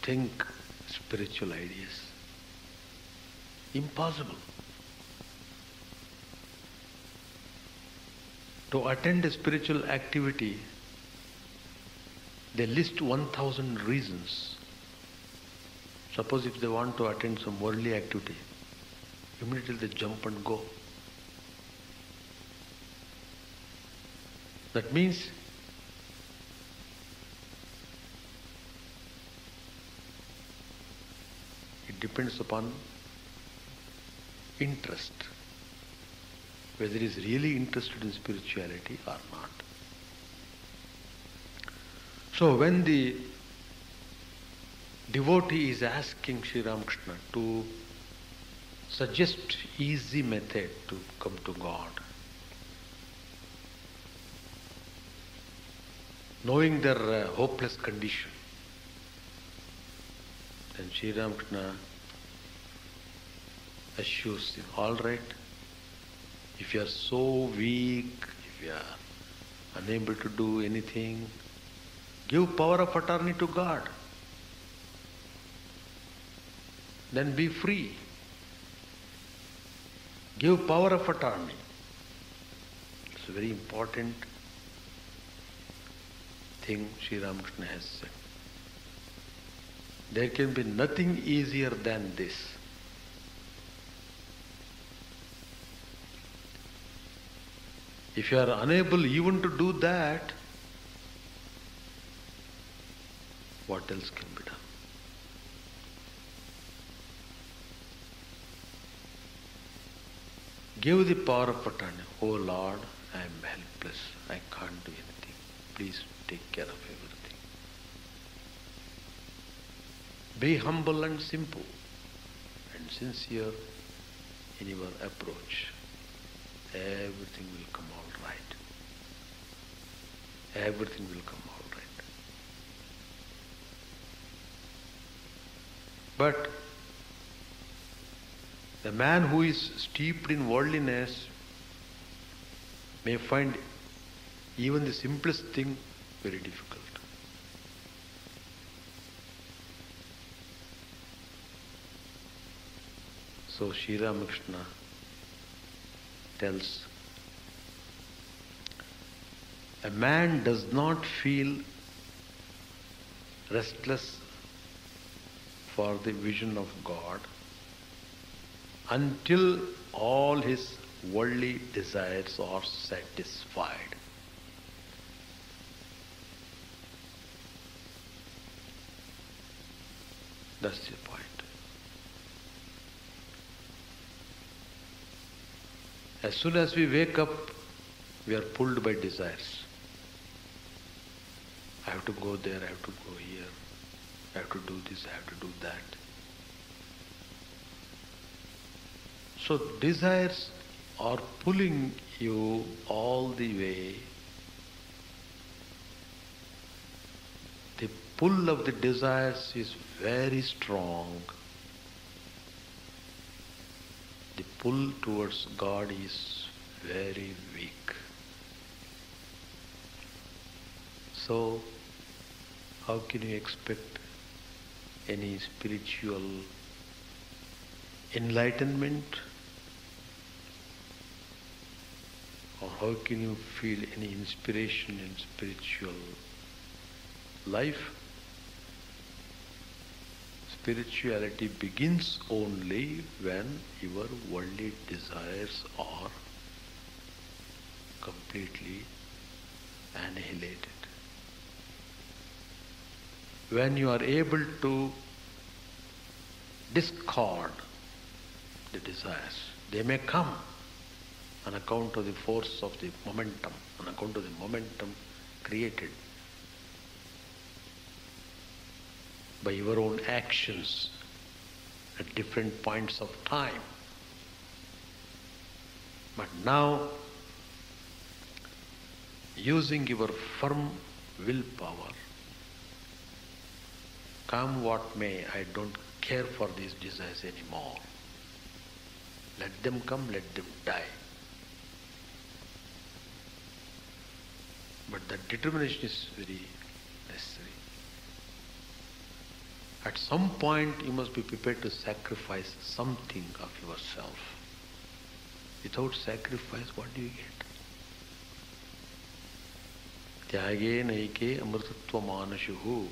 [SPEAKER 1] think spiritual ideas. Impossible. To attend a spiritual activity, they list 1,000 reasons. Suppose if they want to attend some worldly activity, immediately they jump and go. That means it depends upon interest, whether he is really interested in spirituality or not. So when the devotee is asking Sri Ramakrishna to suggest easy method to come to God, knowing their hopeless condition, then Sri Ramakrishna assures him, all right, if you are so weak, if you are unable to do anything, give power of attorney to God. Then be free. Give power of attorney. It's a very important thing Sri Ramakrishna has said. There can be nothing easier than this. If you are unable even to do that, what else can be done? Give the power of attorney. Oh Lord, I am helpless. I can't do anything. Please take care of everything. Be humble and simple and sincere in your approach. Everything will come all right. Everything will come all right. But the man who is steeped in worldliness may find even the simplest thing very difficult. So Sri Ramakrishna tells, a man does not feel restless for the vision of God until all his worldly desires are satisfied. That's the point. As soon as we wake up, we are pulled by desires. I have to go there, I have to go here, I have to do this, I have to do that. So desires are pulling you all the way. The pull of the desires is very strong. The pull towards God is very weak. So, how can you expect any spiritual enlightenment? Or how can you feel any inspiration in spiritual life? Spirituality begins only when your worldly desires are completely annihilated. When you are able to discard the desires, they may come on account of the force of the momentum, on account of the momentum created by your own actions at different points of time. But now, using your firm willpower, come what may, I don't care for these desires anymore. Let them come, let them die. But that determination is very necessary. At some point you must be prepared to sacrifice something of yourself. Without sacrifice, what do you get? Tyage naike amrtatva manashuhu.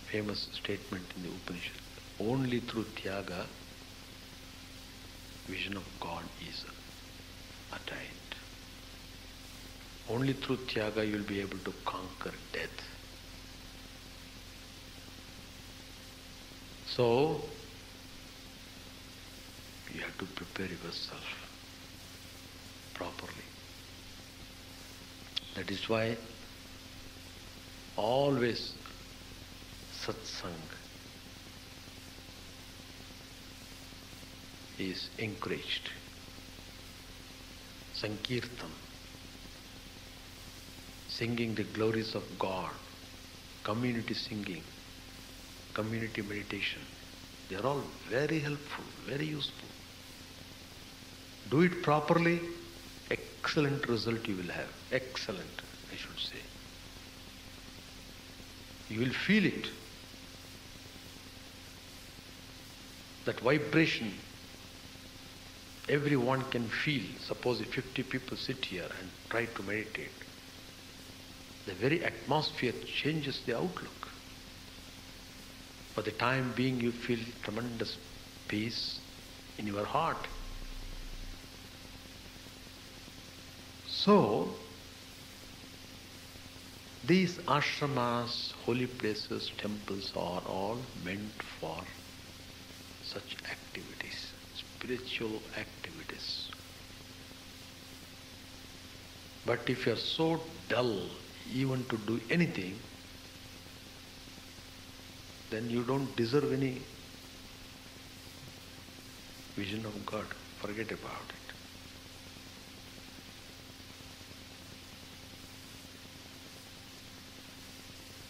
[SPEAKER 1] Famous statement in the Upanishad. Only through Tyaga, vision of God is attained. Only through Tyaga you will be able to conquer death. So, you have to prepare yourself properly. That is why always satsang is encouraged. Sankirtan, singing the glories of God, community singing, community meditation, they are all very helpful, very useful. Do it properly, excellent result you will have. Excellent, I should say. You will feel it. That vibration, everyone can feel. Suppose if 50 people sit here and try to meditate, the very atmosphere changes the outlook. For the time being, you feel tremendous peace in your heart. So, these ashramas, holy places, temples are all meant for such activities, spiritual activities. But if you are so dull even to do anything, then you don't deserve any vision of God. Forget about it.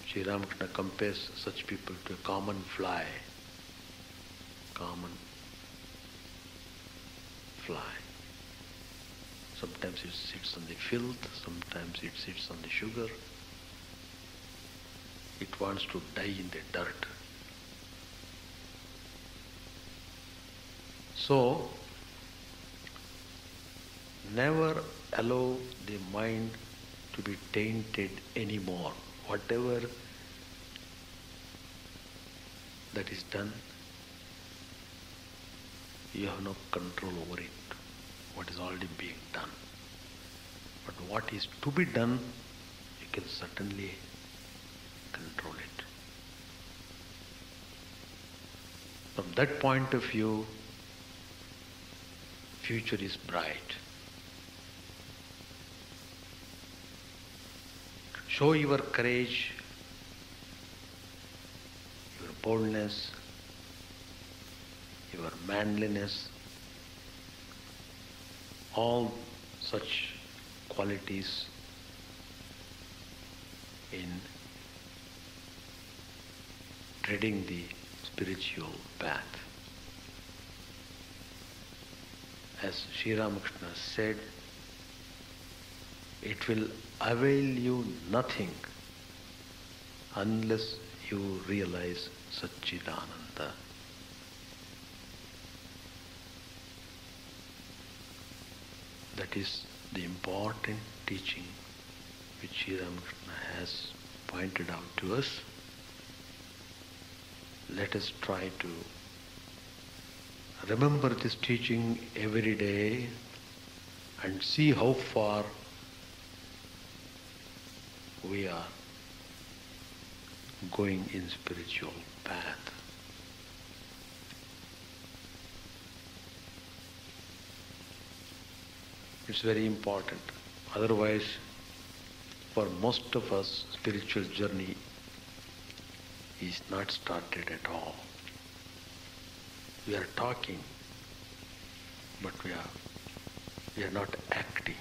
[SPEAKER 1] Sri Ramakrishna compares such people to a common fly. Common fly. Sometimes it sits on the filth, sometimes it sits on the sugar. It wants to die in the dirt. So, never allow the mind to be tainted anymore. Whatever that is done, you have no control over it. What is already being done. But what is to be done, you can certainly control it. From that point of view, future is bright. Show your courage, your boldness, your manliness, all such qualities in treading the spiritual path. As Sri Ramakrishna said, it will avail you nothing unless you realize Satchidananda. That is the important teaching which Sri Ramakrishna has pointed out to us. Let us try to remember this teaching every day and see how far we are going in spiritual path. It's very important. Otherwise, for most of us, spiritual journey is not started at all. We are talking, but we are not acting.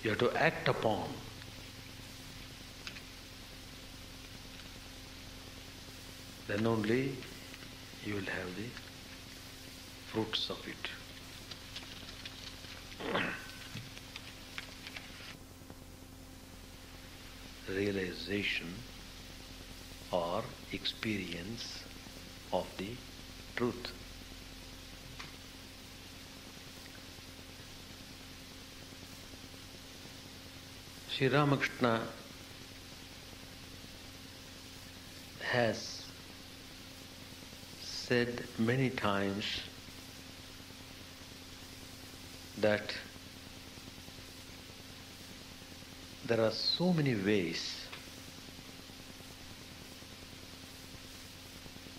[SPEAKER 1] You have to act upon. Then only you will have the fruits of it. Realization or experience of the truth. Sri Ramakrishna has said many times that there are so many ways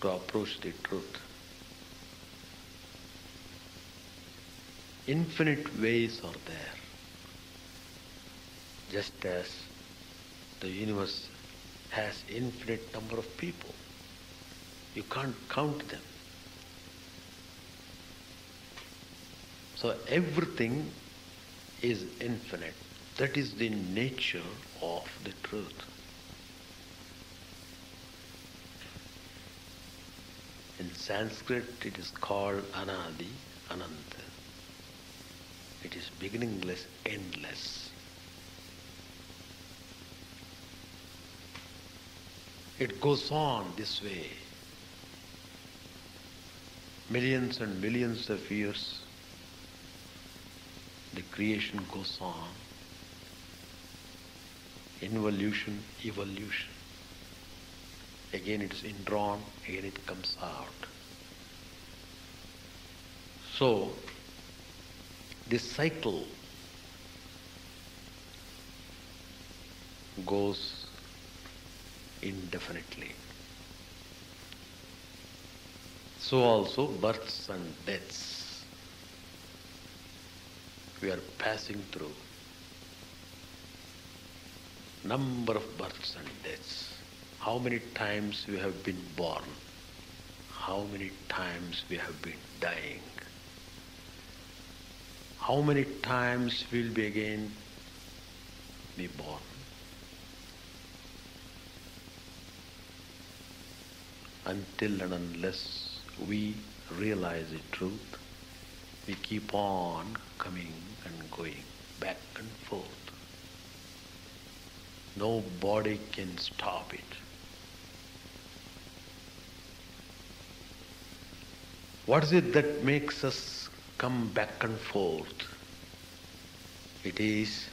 [SPEAKER 1] to approach the truth. Infinite ways are there. Just as the universe has infinite number of people. You can't count them. So everything is infinite. That is the nature of the truth. In Sanskrit it is called Anadi, Ananta. It is beginningless, endless. It goes on this way. Millions and millions of years, the creation goes on. Involution, evolution. Again it is indrawn, again it comes out. So, this cycle goes indefinitely. So also births and deaths we are passing through. number of births and deaths. How many times we have been born? How many times we have been dying? How many times we'll be again be born? Until and unless we realize the truth, we keep on coming and going, back and forth. Nobody can stop it. What is it that makes us come back and forth? It is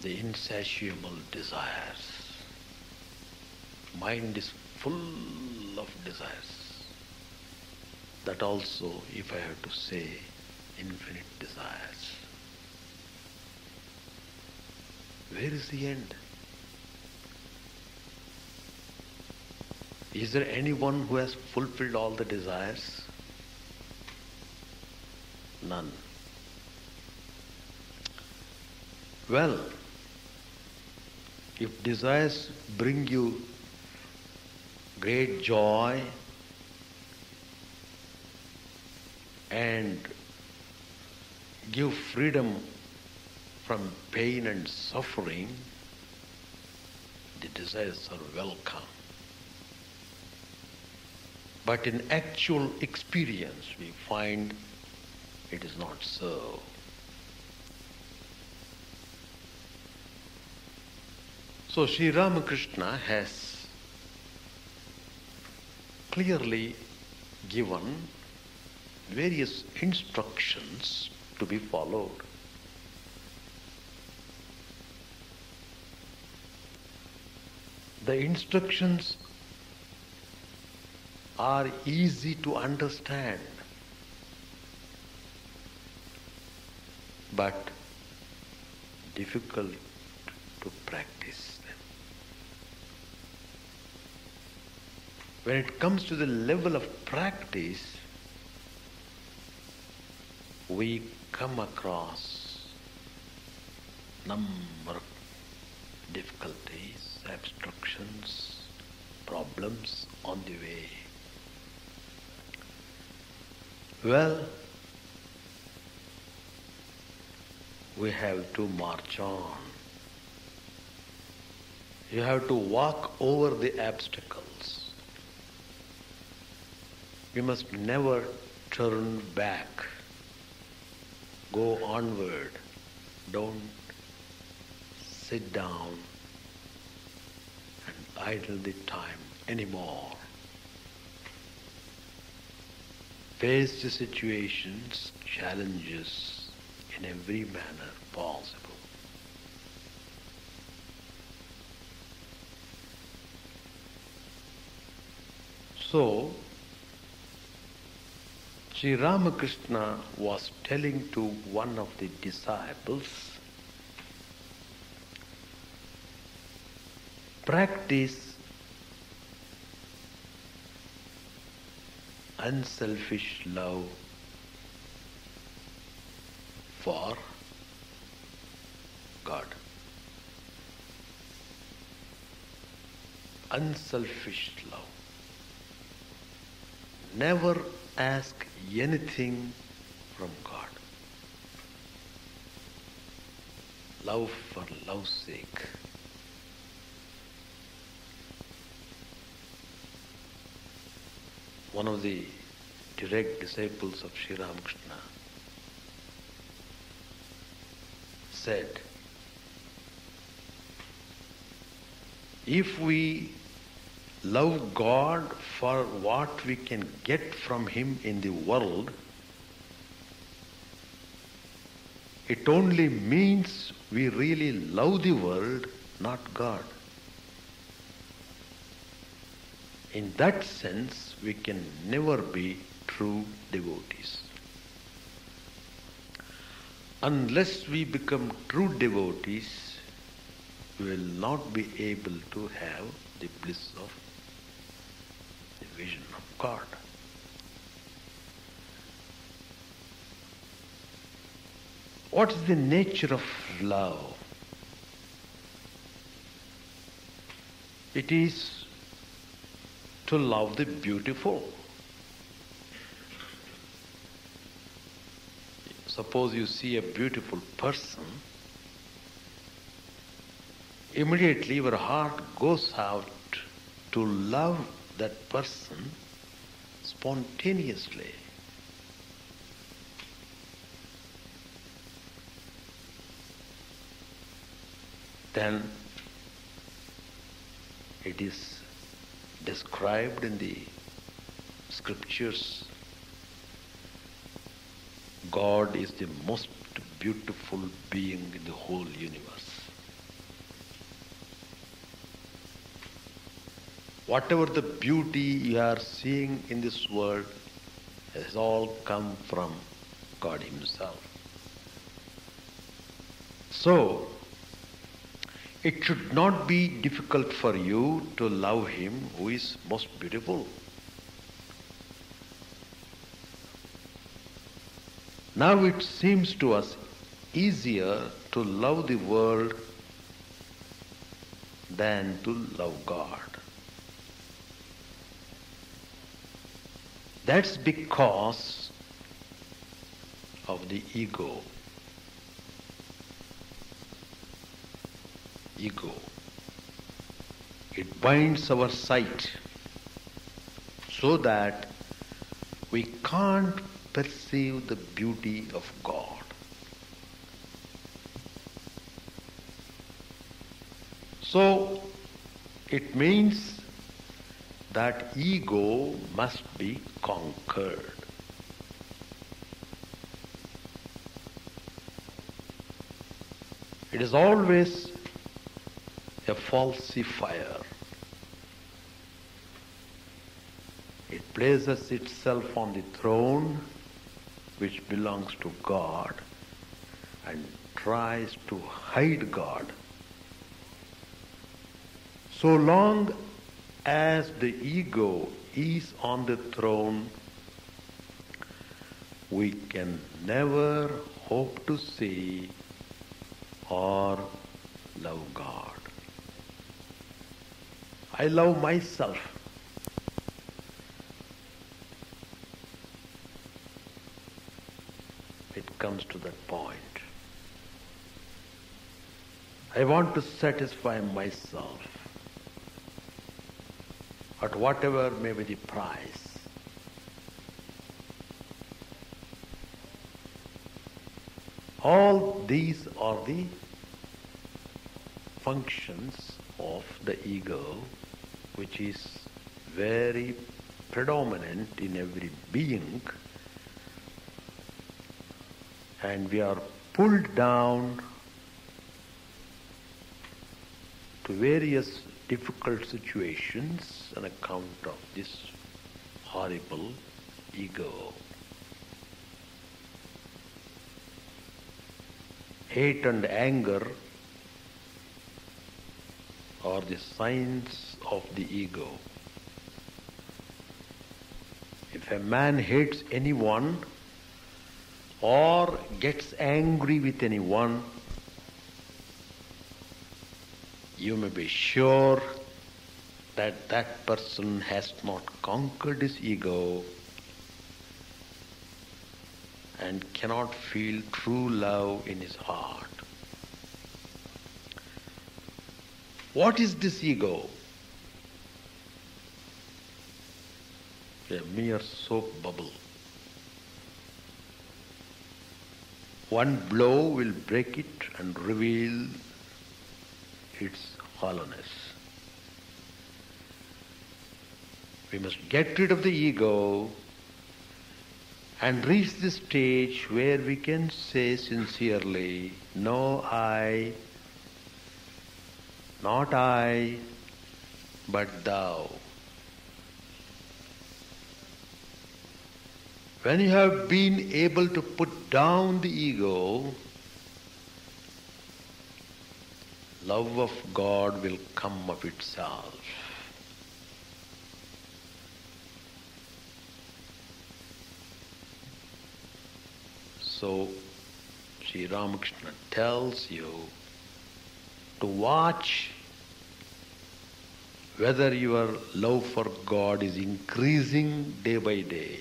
[SPEAKER 1] the insatiable desires. Mind is full of desires. That also, if I have to say, infinite desires. Where is the end? Is there anyone who has fulfilled all the desires? None. Well, if desires bring you great joy and give freedom from pain and suffering, the desires are welcome. But in actual experience, we find it is not so. So Sri Ramakrishna has clearly given various instructions to be followed. The instructions are easy to understand, but difficult to practice them. When it comes to the level of practice, we come across number of difficulties, obstructions, problems on the way. Well, we have to march on. You have to walk over the obstacles. You must never turn back. Go onward. Don't sit down and idle the time anymore. Face the situations, challenges in every manner possible. So, Sri Ramakrishna was telling to one of the disciples, practice unselfish love for God. Unselfish love. Never ask anything from God. Love for love's sake. One of the direct disciples of Sri Ramakrishna said, if we love God for what we can get from Him in the world, it only means we really love the world, not God. In that sense, we can never be true devotees. Unless we become true devotees, we will not be able to have the bliss of the vision of God. What is the nature of love? It is to love the beautiful. Suppose you see a beautiful person, immediately your heart goes out to love that person spontaneously. Then it is described in the scriptures, God is the most beautiful being in the whole universe. Whatever the beauty you are seeing in this world has all come from God Himself. So, it should not be difficult for you to love Him who is most beautiful. Now it seems to us easier to love the world than to love God. That's because of the ego. Ego. It binds our sight so that we can't perceive the beauty of God. So it means that ego must be conquered. It is always a falsifier. It places itself on the throne which belongs to God and tries to hide God. So long as the ego is on the throne, we can never hope to see or love God. I love myself. It comes to that point. I want to satisfy myself at whatever may be the price. All these are the functions of the ego, which is very predominant in every being, and we are pulled down to various difficult situations on account of this horrible ego. Hate and anger are the signs of the ego. If a man hates anyone or gets angry with anyone, you may be sure that that person has not conquered his ego and cannot feel true love in his heart. What is this ego? A mere soap bubble. One blow will break it and reveal its hollowness. We must get rid of the ego and reach the stage where we can say sincerely, no I, not I, but thou. When you have been able to put down the ego, love of God will come of itself. So, Sri Ramakrishna tells you to watch whether your love for God is increasing day by day.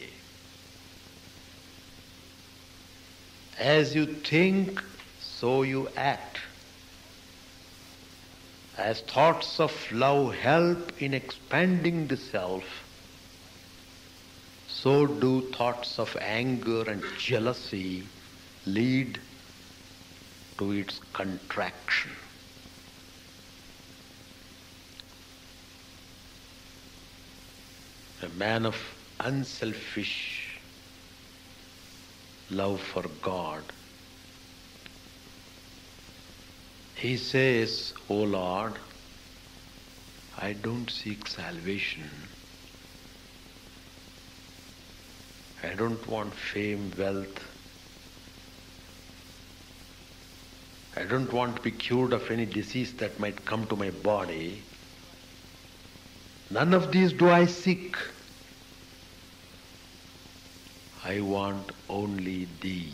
[SPEAKER 1] As you think, so you act. As thoughts of love help in expanding the self, so do thoughts of anger and jealousy lead to its contraction. A man of unselfish love for God, he says, "O Lord, I don't seek salvation. I don't want fame, wealth. I don't want to be cured of any disease that might come to my body. None of these do I seek. I want only Thee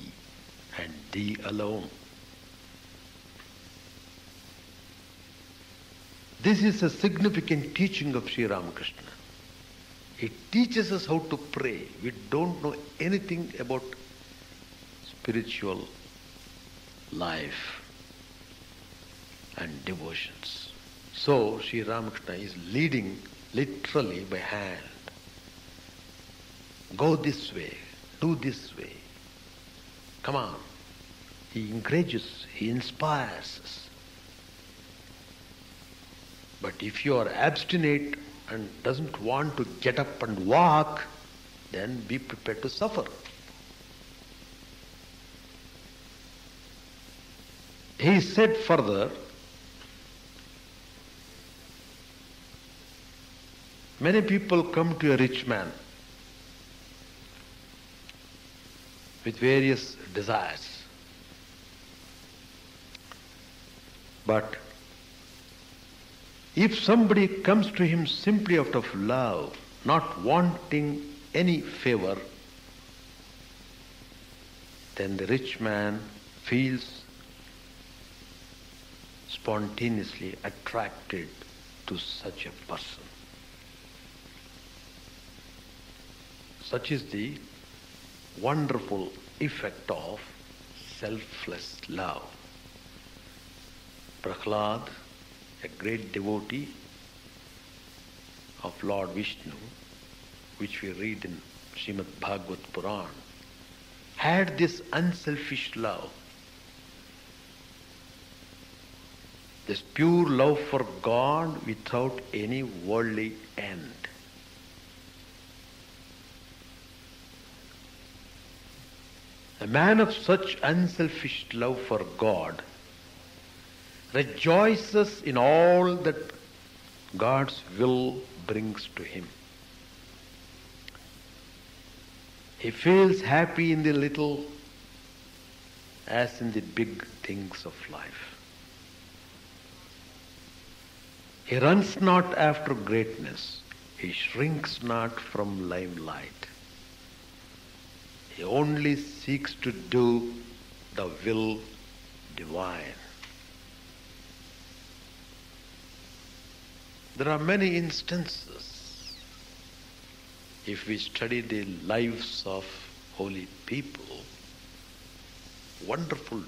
[SPEAKER 1] and Thee alone." This is a significant teaching of Sri Ramakrishna. It teaches us how to pray. We don't know anything about spiritual life and devotions. So Sri Ramakrishna is leading literally by hand. Go this way, do this way. Come on. He encourages, he inspires us. But if you are abstinent and doesn't want to get up and walk, then be prepared to suffer. He said further, many people come to a rich man with various desires. But if somebody comes to him simply out of love, not wanting any favor, then the rich man feels spontaneously attracted to such a person. Such is the wonderful effect of selfless love. Prahlad, a great devotee of Lord Vishnu, which we read in Srimad Bhagavad Puran, had this unselfish love, this pure love for God without any worldly end. A man of such unselfish love for God rejoices in all that God's will brings to him. He feels happy in the little as in the big things of life. He runs not after greatness. He shrinks not from limelight. He only seeks to do the will divine. There are many instances. If we study the lives of holy people, wonderful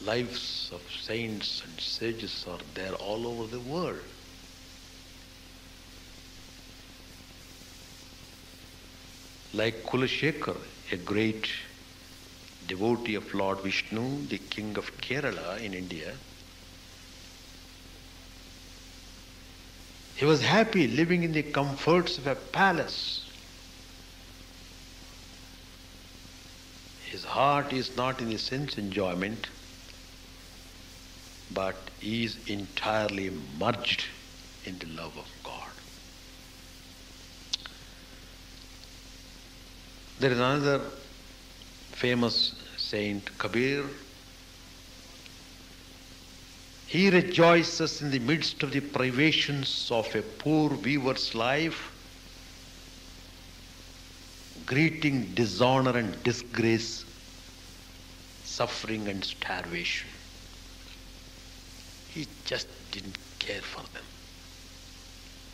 [SPEAKER 1] lives of saints and sages are there all over the world. Like Kulashekar, a great devotee of Lord Vishnu, the king of Kerala in India, he was happy living in the comforts of a palace. His heart is not in the sense enjoyment, but is entirely merged in the love of God. There is another famous saint, Kabir. He rejoices in the midst of the privations of a poor weaver's life, greeting dishonor and disgrace suffering and starvation. He just didn't care for them.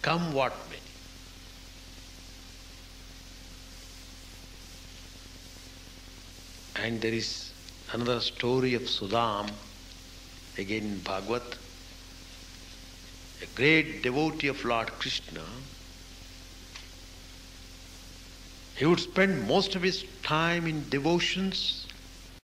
[SPEAKER 1] Come what may. And there is another story of Sudam, again in Bhagavad. A great devotee of Lord Krishna. He would spend most of his time in devotions